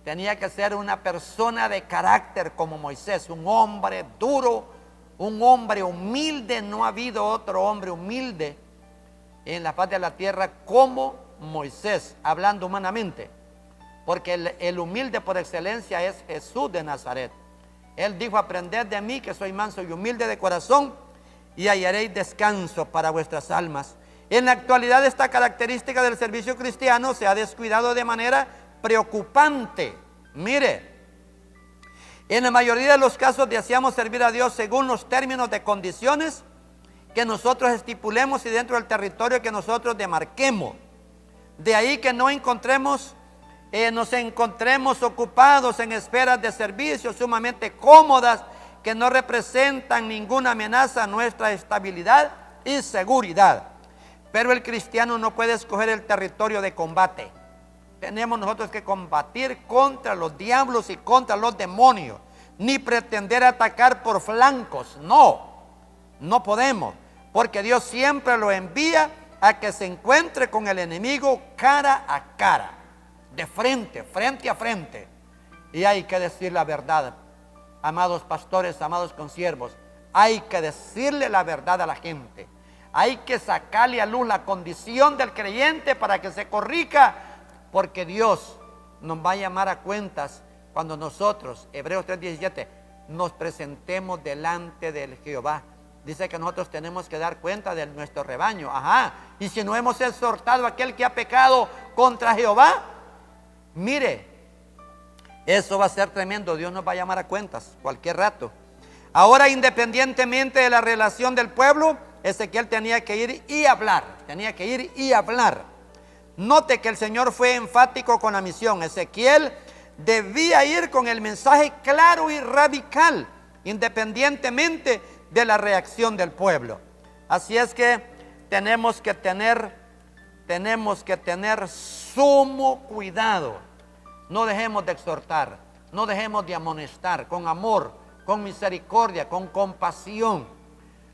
tenía que ser una persona de carácter como Moisés, un hombre duro, un hombre humilde. No ha habido otro hombre humilde en la faz de la tierra como Moisés, hablando humanamente, porque el humilde por excelencia es Jesús de Nazaret. Él dijo: aprended de mí, que soy manso y humilde de corazón, y hallaréis descanso para vuestras almas. En la actualidad, esta característica del servicio cristiano se ha descuidado de manera preocupante. Mire, en la mayoría de los casos deseamos servir a Dios según los términos de condiciones que nosotros estipulemos y dentro del territorio que nosotros demarquemos. De ahí que nos encontremos ocupados en esferas de servicio sumamente cómodas, que no representan ninguna amenaza a nuestra estabilidad y seguridad. Pero el cristiano no puede escoger el territorio de combate. Tenemos nosotros que combatir contra los diablos y contra los demonios, ni pretender atacar por flancos, no. No podemos, porque Dios siempre lo envía a que se encuentre con el enemigo cara a cara, de frente, frente a frente. Y hay que decir la verdad, amados pastores, amados consiervos. Hay que decirle la verdad a la gente. Hay que sacarle a luz la condición del creyente para que se corrija, porque Dios nos va a llamar a cuentas cuando nosotros, Hebreos 3:17, nos presentemos delante del Jehová. Dice que nosotros tenemos que dar cuenta de nuestro rebaño. Ajá. Y si no hemos exhortado a aquel que ha pecado contra Jehová, mire, eso va a ser tremendo. Dios nos va a llamar a cuentas cualquier rato. Ahora, independientemente de la relación del pueblo, Ezequiel tenía que ir y hablar. Tenía que ir y hablar. Note que el Señor fue enfático con la misión. Ezequiel debía ir con el mensaje claro y radical, independientemente de la reacción del pueblo. Así es que tenemos que tener sumo cuidado. No dejemos de exhortar, no dejemos de amonestar con amor, con misericordia, con compasión.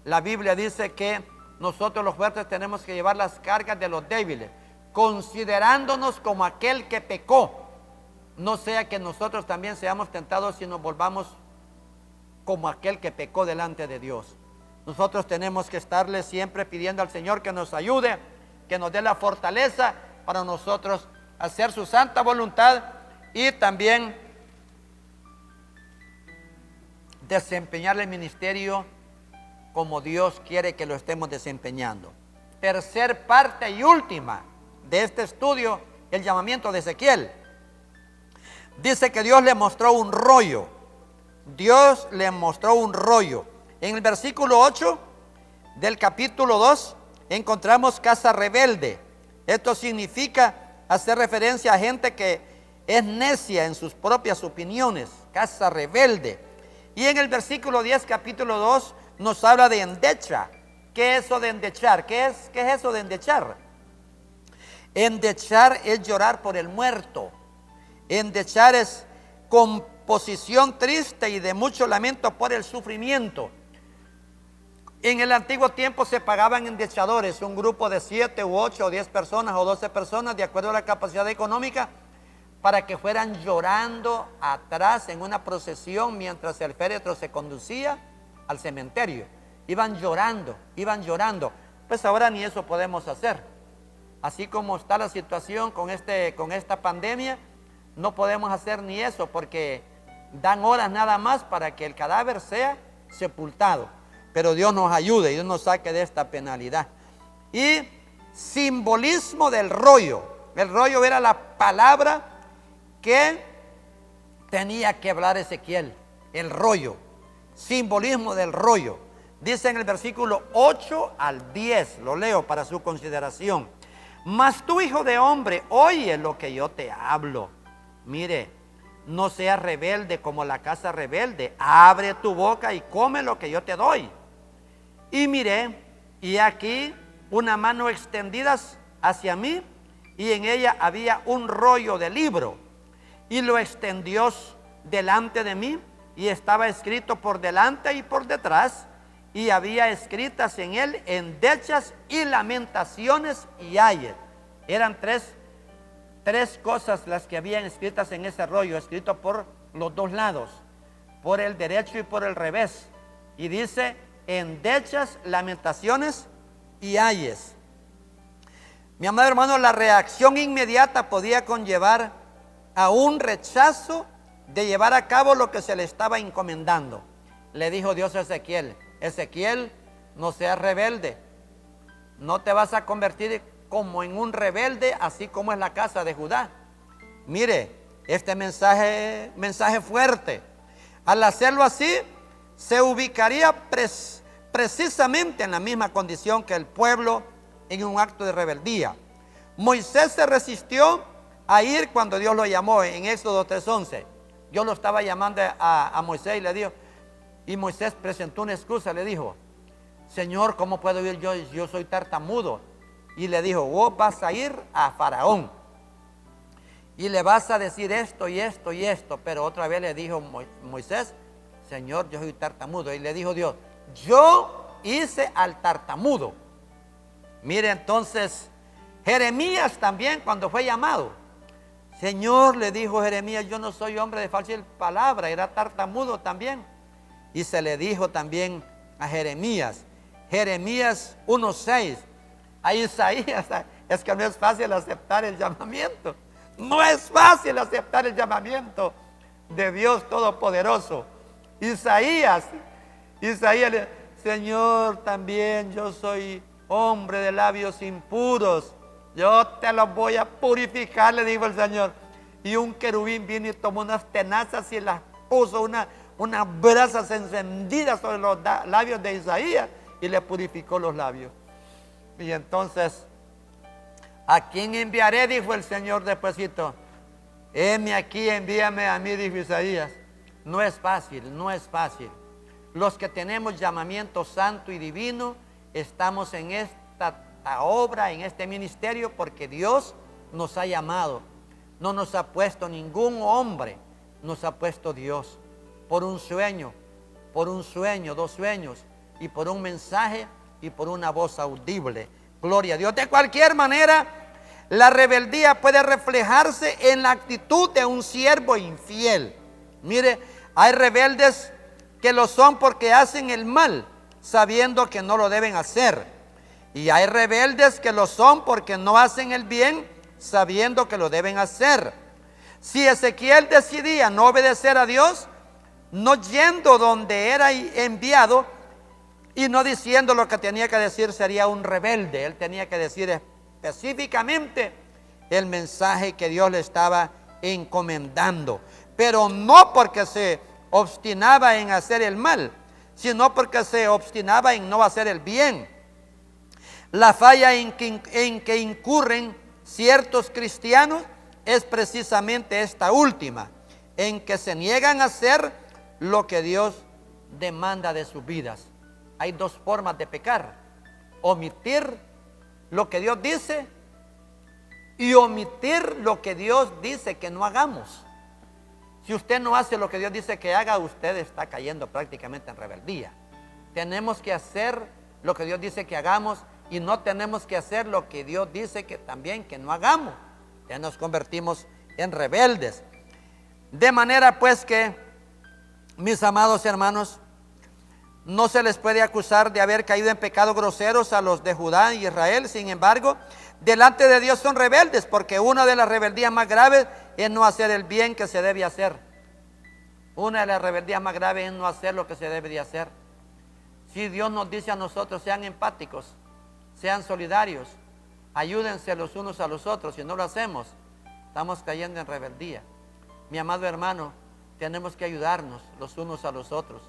La Biblia dice que nosotros los fuertes tenemos que llevar las cargas de los débiles, considerándonos como aquel que pecó. No sea que nosotros también seamos tentados y nos volvamos como aquel que pecó delante de Dios. Nosotros tenemos que estarle siempre pidiendo al Señor que nos ayude, que nos dé la fortaleza para nosotros hacer su santa voluntad y también desempeñar el ministerio como Dios quiere que lo estemos desempeñando. Tercer parte y última de este estudio, el llamamiento de Ezequiel. Dice que Dios le mostró un rollo. Dios le mostró un rollo. En el versículo 8 del capítulo 2 encontramos casa rebelde. Esto significa hacer referencia a gente que es necia en sus propias opiniones. Casa rebelde. Y en el versículo 10, capítulo 2, nos habla de endecha. ¿Qué es eso de endechar? ¿Qué es eso de endechar? Endechar es llorar por el muerto. Endechar es composición triste y de mucho lamento por el sufrimiento. En el antiguo tiempo se pagaban endechadores, un grupo de 7 u 8 o 10 personas o 12 personas, de acuerdo a la capacidad económica, para que fueran llorando atrás en una procesión mientras el féretro se conducía al cementerio. Iban llorando, iban llorando. Pues ahora ni eso podemos hacer. Así como está la situación con esta pandemia, no podemos hacer ni eso porque dan horas nada más para que el cadáver sea sepultado. Pero Dios nos ayude y Dios nos saque de esta penalidad. Y simbolismo del rollo. El rollo era la palabra que tenía que hablar Ezequiel. El rollo. Simbolismo del rollo. Dice en el versículo 8 al 10. Lo leo para su consideración. Mas tú, hijo de hombre, oye lo que yo te hablo. Mire, no seas rebelde como la casa rebelde. Abre tu boca y come lo que yo te doy. Y miré, y aquí una mano extendida hacia mí, y en ella había un rollo de libro. Y lo extendió delante de mí, y estaba escrito por delante y por detrás, y había escritas en él endechas y lamentaciones y ayes. Eran tres cosas las que habían escritas en ese rollo, escrito por los dos lados, por el derecho y por el revés. Y dice endechas, lamentaciones y ayes. Mi amado hermano, la reacción inmediata podía conllevar a un rechazo de llevar a cabo lo que se le estaba encomendando. Le dijo Dios a Ezequiel: Ezequiel, no seas rebelde, no te vas a convertir como en un rebelde, así como es la casa de Judá. Mire, este mensaje fuerte. Al hacerlo así, se ubicaría precisamente en la misma condición que el pueblo en un acto de rebeldía. Moisés se resistió a ir cuando Dios lo llamó en Éxodo 3:11. Dios lo estaba llamando a Moisés y le dijo, y Moisés presentó una excusa, le dijo: Señor, ¿cómo puedo ir yo? Yo soy tartamudo. Y le dijo: vos vas a ir a Faraón y le vas a decir esto y esto y esto. Pero otra vez le dijo Moisés: Señor, yo soy tartamudo. Y le dijo Dios: yo hice al tartamudo. Mire entonces, Jeremías también cuando fue llamado, Señor, le dijo Jeremías, yo no soy hombre de falsa palabra, era tartamudo también. Y se le dijo también a Jeremías 1:6, a Isaías, es que no es fácil aceptar el llamamiento. No es fácil aceptar el llamamiento de Dios Todopoderoso. Isaías, Señor, también yo soy hombre de labios impuros, yo te los voy a purificar, le dijo el Señor. Y un querubín vino y tomó unas tenazas y las puso unas brasas encendidas sobre los labios de Isaías y le purificó los labios. Y entonces, ¿a quién enviaré?, dijo el Señor despuesito. Heme aquí, envíame a mí, dijo Isaías. No es fácil, no es fácil. Los que tenemos llamamiento santo y divino, estamos en esta obra, en este ministerio, porque Dios nos ha llamado. No nos ha puesto ningún hombre, nos ha puesto Dios. Por un sueño, 2 sueños, y por un mensaje y por una voz audible. Gloria a Dios. De cualquier manera, la rebeldía puede reflejarse en la actitud de un siervo infiel. Mire, hay rebeldes que lo son porque hacen el mal, sabiendo que no lo deben hacer. Y hay rebeldes que lo son porque no hacen el bien, sabiendo que lo deben hacer. Si Ezequiel decidía no obedecer a Dios, no yendo donde era enviado y no diciendo lo que tenía que decir, sería un rebelde. Él tenía que decir específicamente el mensaje que Dios le estaba encomendando, pero no porque se obstinaba en hacer el mal, sino porque se obstinaba en no hacer el bien. La falla en que incurren ciertos cristianos es precisamente esta última, en que se niegan a hacer lo que Dios demanda de sus vidas. Hay 2 formas de pecar: omitir lo que Dios dice y omitir lo que Dios dice que no hagamos. Si usted no hace lo que Dios dice que haga, usted está cayendo prácticamente en rebeldía. Tenemos que hacer lo que Dios dice que hagamos y no tenemos que hacer lo que Dios dice que también que no hagamos. Ya nos convertimos en rebeldes. De manera pues que, mis amados hermanos, no se les puede acusar de haber caído en pecados groseros a los de Judá y Israel. Sin embargo, delante de Dios son rebeldes, porque una de las rebeldías más graves es no hacer el bien que se debe hacer. Una de las rebeldías más graves es no hacer lo que se debe de hacer. Si Dios nos dice a nosotros, sean empáticos, sean solidarios, ayúdense los unos a los otros, si no lo hacemos, estamos cayendo en rebeldía. Mi amado hermano, tenemos que ayudarnos los unos a los otros,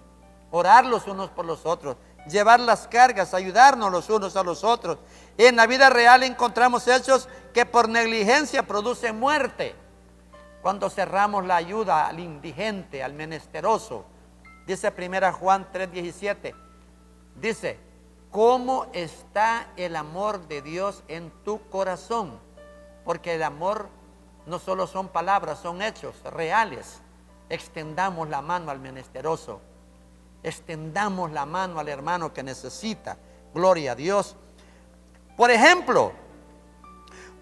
orar los unos por los otros, llevar las cargas, ayudarnos los unos a los otros. En la vida real encontramos hechos que por negligencia producen muerte. Cuando cerramos la ayuda al indigente, al menesteroso, dice 1 Juan 3:17, dice: ¿cómo está el amor de Dios en tu corazón? Porque el amor no solo son palabras, son hechos reales. Extendamos la mano al menesteroso, extendamos la mano al hermano que necesita. Gloria a Dios. Por ejemplo,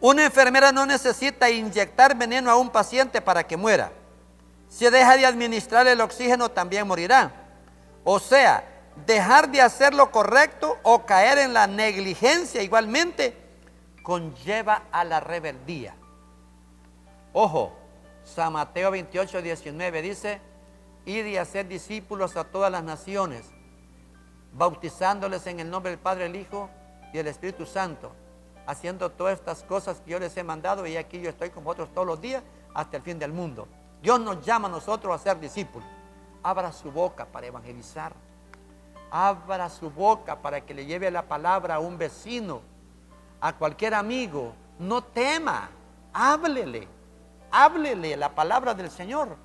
una enfermera no necesita inyectar veneno a un paciente para que muera. Si deja de administrar el oxígeno, también morirá. O sea, dejar de hacer lo correcto o caer en la negligencia igualmente conlleva a la rebeldía. Ojo, San Mateo 28:19 dice: id y hacer discípulos a todas las naciones, bautizándoles en el nombre del Padre, el Hijo y el Espíritu Santo, haciendo todas estas cosas que yo les he mandado, y aquí yo estoy con vosotros todos los días hasta el fin del mundo. Dios nos llama a nosotros a ser discípulos. Abra su boca para evangelizar. Abra su boca para que le lleve la palabra a un vecino, a cualquier amigo. No tema, háblele la palabra del Señor.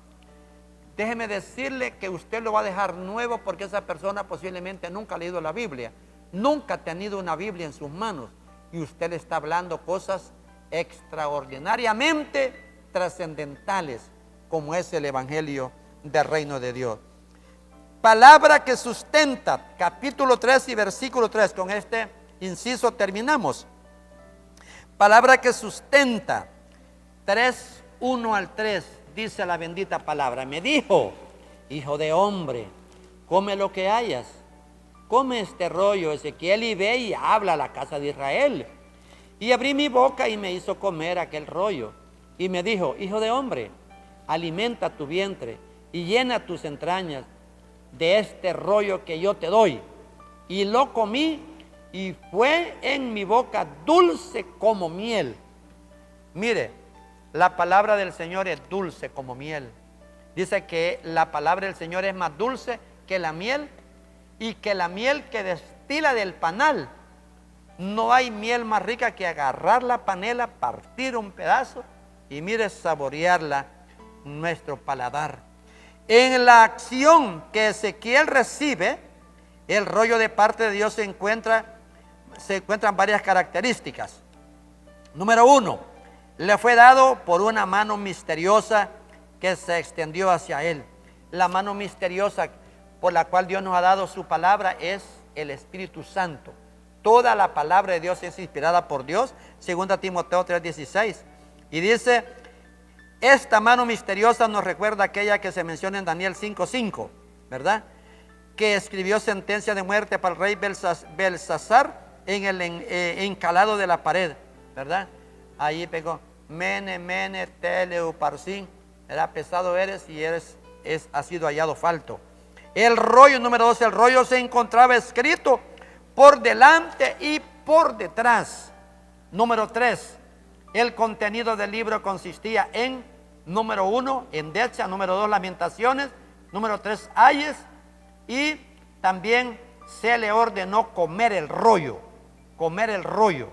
Déjeme decirle que usted lo va a dejar nuevo, porque esa persona posiblemente nunca ha leído la Biblia, nunca ha tenido una Biblia en sus manos, y usted le está hablando cosas extraordinariamente trascendentales, como es el Evangelio del Reino de Dios. Palabra que sustenta, capítulo 3 y versículo 3. Con este inciso terminamos. Palabra que sustenta. 3, 1 al 3, dice la bendita palabra. Me dijo: hijo de hombre, come lo que hayas. Come este rollo, Ezequiel, y ve y habla a la casa de Israel. Y abrí mi boca y me hizo comer aquel rollo. Y me dijo: hijo de hombre, alimenta tu vientre y llena tus entrañas de este rollo que yo te doy. Y lo comí y fue en mi boca dulce como miel. Mire, la palabra del Señor es dulce como miel. Dice que la palabra del Señor es más dulce que la miel, y que la miel que destila del panal. No hay miel más rica que agarrar la panela, partir un pedazo y mire, saborearla nuestro paladar. En la acción que Ezequiel recibe el rollo de parte de Dios se encuentran varias características. Número 1, le fue dado por una mano misteriosa que se extendió hacia él. La mano misteriosa por la cual Dios nos ha dado su palabra es el Espíritu Santo. Toda la palabra de Dios es inspirada por Dios, 2 Timoteo 3:16. Y dice, esta mano misteriosa nos recuerda aquella que se menciona en Daniel 5:5, ¿verdad? Que escribió sentencia de muerte para el rey Belsasar en el encalado de la pared, ¿verdad? Allí pegó, mene, mene, teleuparsin, ¿verdad? Pesado eres y ha sido hallado falto. El rollo, número 2, el rollo se encontraba escrito por delante y por detrás. Número 3, el contenido del libro consistía en, número 1, endecha, número 2, lamentaciones, número 3, ayes, y también se le ordenó comer el rollo, comer el rollo.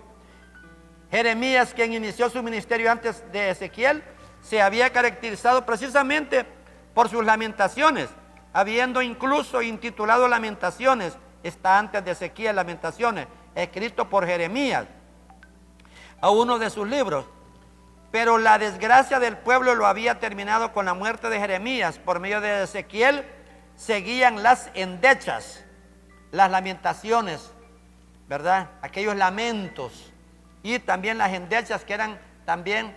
Jeremías, quien inició su ministerio antes de Ezequiel, se había caracterizado precisamente por sus lamentaciones, habiendo incluso intitulado Lamentaciones, está antes de Ezequiel, Lamentaciones, escrito por Jeremías, a uno de sus libros. Pero la desgracia del pueblo lo había terminado con la muerte de Jeremías. Por medio de Ezequiel seguían las endechas, las lamentaciones, ¿verdad? Aquellos lamentos, y también las endechas, que eran también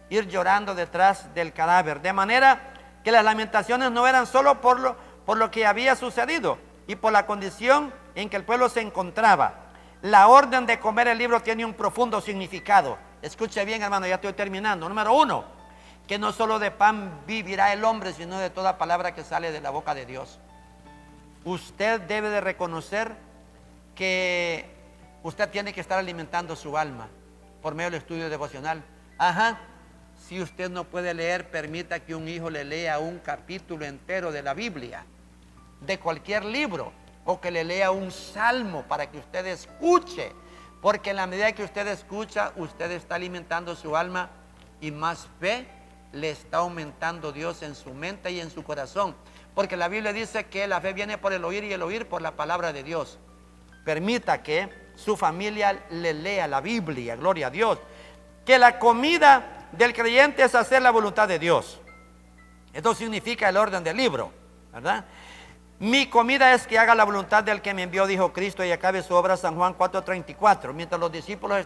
ir llorando detrás del cadáver. De manera que las lamentaciones no eran solo por lo que había sucedido y por la condición en que el pueblo se encontraba. La orden de comer el libro tiene un profundo significado. Escuche bien, hermano, ya estoy terminando. Número 1, que no solo de pan vivirá el hombre, sino de toda palabra que sale de la boca de Dios. Usted debe de reconocer que usted tiene que estar alimentando su alma por medio del estudio devocional. Si usted no puede leer, permita que un hijo le lea un capítulo entero de la Biblia, de cualquier libro, o que le lea un salmo para que usted escuche, porque en la medida que usted escucha, usted está alimentando su alma y más fe le está aumentando Dios en su mente y en su corazón, porque la Biblia dice que la fe viene por el oír y el oír por la palabra de Dios. Permita que su familia le lea la Biblia, gloria a Dios. Que la comida del creyente es hacer la voluntad de Dios. Esto significa el orden del libro, ¿verdad? Mi comida es que haga la voluntad del que me envió, dijo Cristo, y acabe su obra. San Juan 4:34. Mientras los discípulos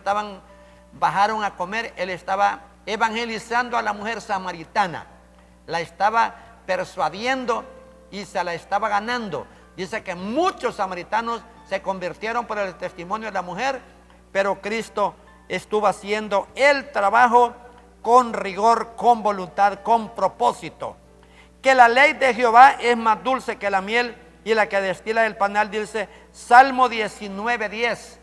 bajaron a comer, él estaba evangelizando a la mujer samaritana. La estaba persuadiendo y se la estaba ganando. Dice que muchos samaritanos se convirtieron por el testimonio de la mujer, pero Cristo estuvo haciendo el trabajo con rigor, con voluntad, con propósito. Que la ley de Jehová es más dulce que la miel y la que destila del panal, dice Salmo 19:10.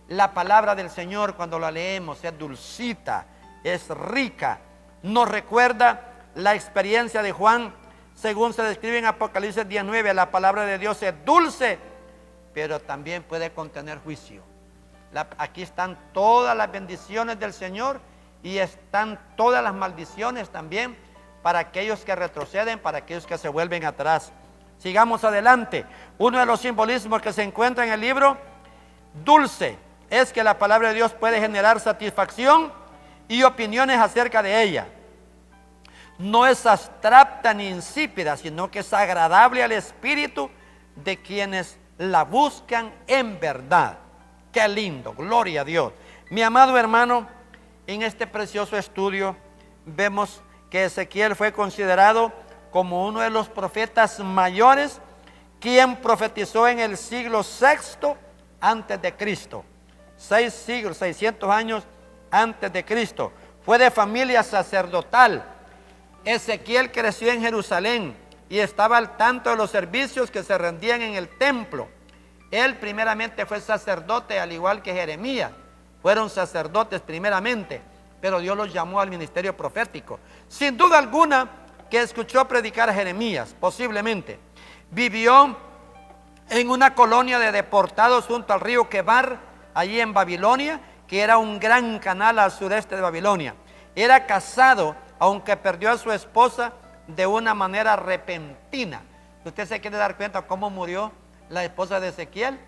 La palabra del Señor, cuando la leemos, es dulcita, es rica. Nos recuerda la experiencia de Juan, según se describe en Apocalipsis 19. La palabra de Dios es dulce, pero también puede contener juicio. Aquí están todas las bendiciones del Señor y están todas las maldiciones también para aquellos que retroceden, para aquellos que se vuelven atrás. Sigamos adelante. Uno de los simbolismos que se encuentra en el libro dulce es que la palabra de Dios puede generar satisfacción y opiniones acerca de ella. no es abstracta ni insípida, sino que es agradable al espíritu de quienes la buscan en verdad. Qué lindo, gloria a Dios. Mi amado hermano, en este precioso estudio vemos que Ezequiel fue considerado como uno de los profetas mayores, quien profetizó en el siglo VI antes de Cristo. 6 siglos, 600 años antes de Cristo. Fue de familia sacerdotal. Ezequiel creció en Jerusalén y estaba al tanto de los servicios que se rendían en el templo. Él primeramente fue sacerdote, al igual que Jeremías. Fueron sacerdotes primeramente, pero Dios los llamó al ministerio profético. Sin duda alguna que escuchó predicar a Jeremías, posiblemente. Vivió en una colonia de deportados junto al río Quebar, allí en Babilonia, que era un gran canal al sureste de Babilonia. Era casado, aunque perdió a su esposa de una manera repentina. Usted se quiere dar cuenta cómo murió la esposa de Ezequiel,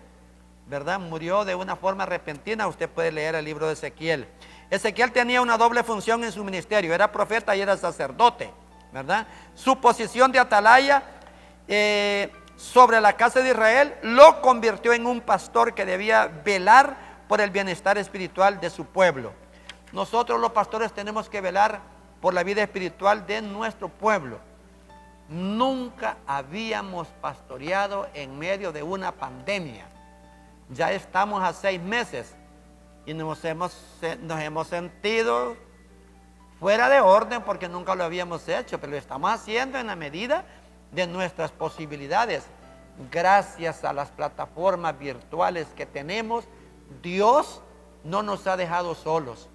¿verdad? Murió de una forma repentina. Usted puede leer el libro de Ezequiel. Ezequiel tenía una doble función en su ministerio. Era profeta y era sacerdote, ¿verdad? Su posición de atalaya sobre la casa de Israel lo convirtió en un pastor que debía velar por el bienestar espiritual de su pueblo. Nosotros los pastores tenemos que velar por la vida espiritual de nuestro pueblo. Nunca habíamos pastoreado en medio de una pandemia. Ya estamos a 6 meses y nos hemos sentido fuera de orden porque nunca lo habíamos hecho, pero lo estamos haciendo en la medida de nuestras posibilidades. Gracias a las plataformas virtuales que tenemos, Dios no nos ha dejado solos.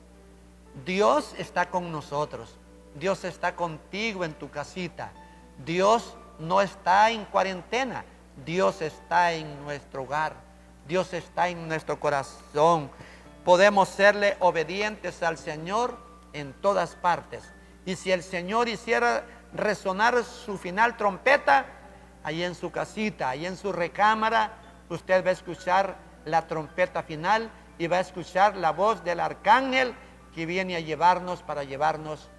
Dios está con nosotros. Dios está contigo en tu casita. Dios no está en cuarentena. Dios está en nuestro hogar. Dios está en nuestro corazón. Podemos serle obedientes al Señor en todas partes. Y si el Señor hiciera resonar su final trompeta, ahí en su casita, ahí en su recámara, usted va a escuchar la trompeta final y va a escuchar la voz del arcángel que viene a llevarnos para llevarnos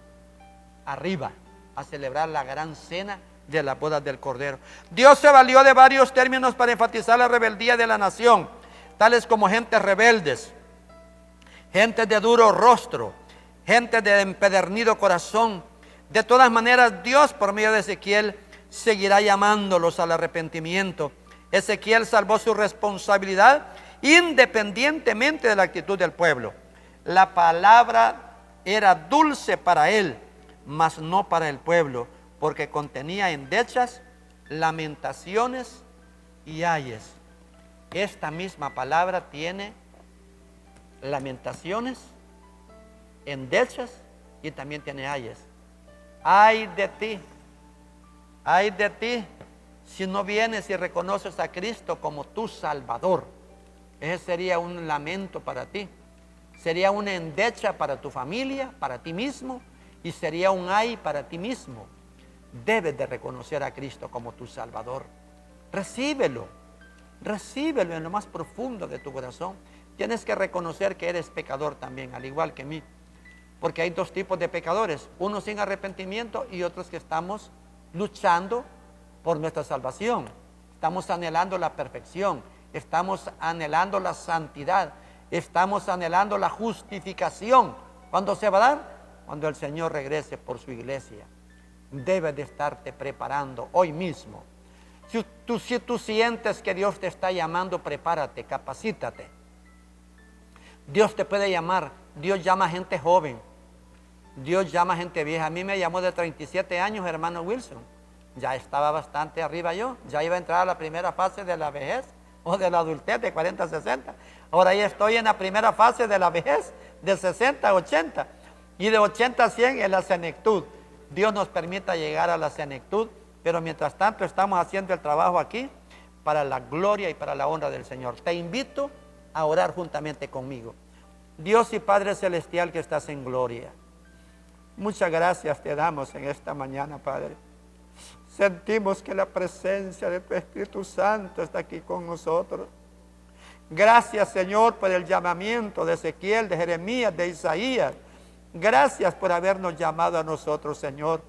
arriba, a celebrar la gran cena de las bodas del Cordero. Dios se valió de varios términos para enfatizar la rebeldía de la nación, tales como gentes rebeldes, gentes de duro rostro, gente de empedernido corazón. De todas maneras, Dios por medio de Ezequiel seguirá llamándolos al arrepentimiento. Ezequiel salvó su responsabilidad independientemente de la actitud del pueblo. La palabra era dulce para él, mas no para el pueblo, porque contenía endechas, lamentaciones y ayes. Esta misma palabra tiene lamentaciones, endechas y también tiene ayes. Ay de ti, si no vienes y reconoces a Cristo como tu Salvador. Ese sería un lamento para ti. Sería una endecha para tu familia, para ti mismo, y sería un ay para ti mismo. Debes de reconocer a Cristo como tu Salvador. Recíbelo en lo más profundo de tu corazón. Tienes que reconocer que eres pecador también, al igual que mí. Porque hay 2 tipos de pecadores, unos sin arrepentimiento y otros que estamos luchando por nuestra salvación. Estamos anhelando la perfección, estamos anhelando la santidad, estamos anhelando la justificación. ¿Cuándo se va a dar? Cuando el Señor regrese por su iglesia. Debes de estarte preparando hoy mismo. Si tú sientes que Dios te está llamando, prepárate, capacítate. Dios te puede llamar. Dios llama a gente joven. Dios llama a gente vieja. A mí me llamó de 37 años, hermano Wilson. Ya estaba bastante arriba yo. Ya iba a entrar a la primera fase de la vejez o de la adultez de 40 a 60. Ahora ya estoy en la primera fase de la vejez de 60 a 80. Y de 80 a 100 en la senectud. Dios nos permita llegar a la senectud. Pero mientras tanto estamos haciendo el trabajo aquí para la gloria y para la honra del Señor. Te invito a orar juntamente conmigo. Dios y Padre Celestial que estás en gloria, muchas gracias te damos en esta mañana, Padre. Sentimos que la presencia de tu Espíritu Santo está aquí con nosotros. Gracias, Señor, por el llamamiento de Ezequiel, de Jeremías, de Isaías. Gracias por habernos llamado a nosotros, Señor.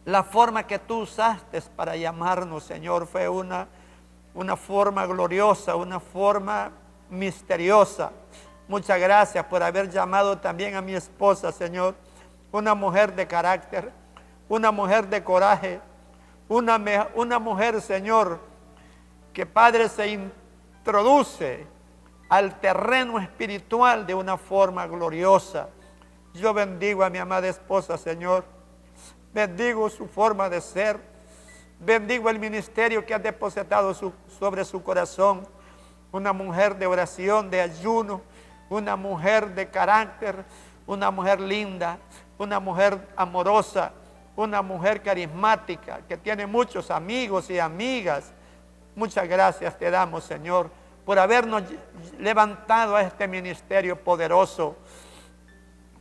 La forma que tú usaste para llamarnos, Señor, fue una forma gloriosa, una forma misteriosa. Muchas gracias por haber llamado también a mi esposa, Señor, una mujer de carácter, una mujer de coraje, una mujer, Señor, que, Padre, se introduce al terreno espiritual de una forma gloriosa. Yo bendigo a mi amada esposa, Señor. Bendigo su forma de ser. Bendigo el ministerio que has depositado sobre su corazón. Una mujer de oración, de ayuno, una mujer de carácter, una mujer linda, una mujer amorosa, una mujer carismática, que tiene muchos amigos y amigas. Muchas gracias te damos, Señor, por habernos levantado a este ministerio poderoso.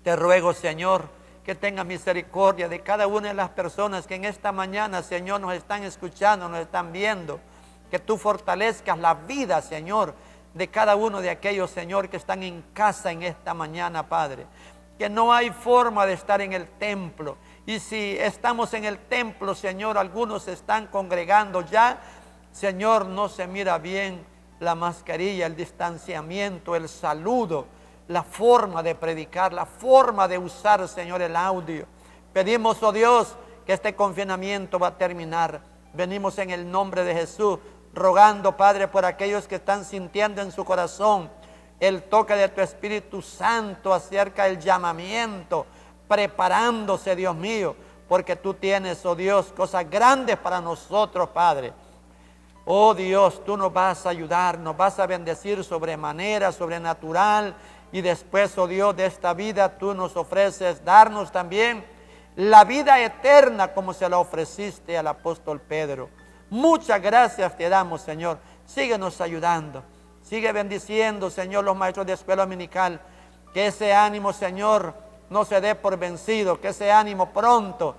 Te ruego, Señor, que tenga misericordia de cada una de las personas que en esta mañana, Señor, nos están escuchando, nos están viendo. Que tú fortalezcas la vida, Señor, de cada uno de aquellos, Señor, que están en casa en esta mañana, Padre. Que no hay forma de estar en el templo. Y si estamos en el templo, Señor, algunos se están congregando ya, Señor, no se mira bien la mascarilla, el distanciamiento, el saludo, la forma de predicar, la forma de usar, Señor, el audio. Pedimos, oh Dios, que este confinamiento va a terminar. Venimos en el nombre de Jesús, rogando, Padre, por aquellos que están sintiendo en su corazón el toque de tu Espíritu Santo acerca del llamamiento, preparándose, Dios mío, porque tú tienes, oh Dios, cosas grandes para nosotros, Padre. Oh Dios, tú nos vas a ayudar, nos vas a bendecir sobremanera, sobrenatural. Y después, oh Dios, de esta vida tú nos ofreces darnos también la vida eterna como se la ofreciste al apóstol Pedro. Muchas gracias te damos, Señor. Síguenos ayudando. Sigue bendiciendo, Señor, los maestros de escuela dominical. Que ese ánimo, Señor, no se dé por vencido. Que ese ánimo pronto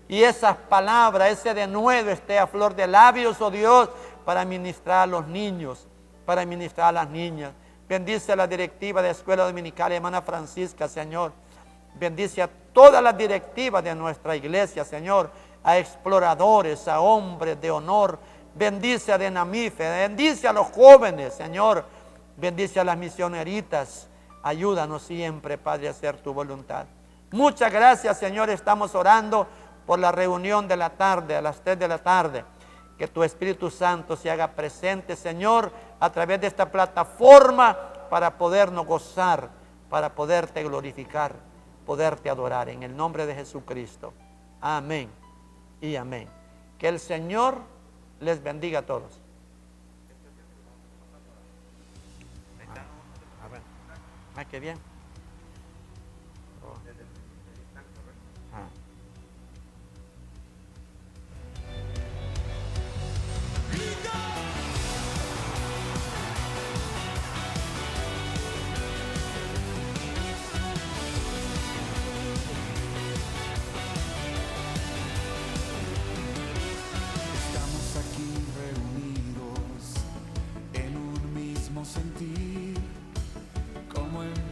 y esas palabras, ese denuedo esté a flor de labios, oh Dios, para ministrar a los niños, para ministrar a las niñas. Bendice a la directiva de escuela dominical, hermana Francisca, Señor. Bendice a todas las directivas de nuestra iglesia, Señor. A exploradores, a hombres de honor. Bendice a Denamife, bendice a los jóvenes, Señor. Bendice a las misioneritas. Ayúdanos siempre, Padre, a hacer tu voluntad. Muchas gracias, Señor. Estamos orando por la reunión de la tarde, a las 3 de la tarde. Que tu Espíritu Santo se haga presente, Señor, a través de esta plataforma para podernos gozar, para poderte glorificar, poderte adorar. En el nombre de Jesucristo. Amén y amén. Que el Señor les bendiga a todos. Qué bien.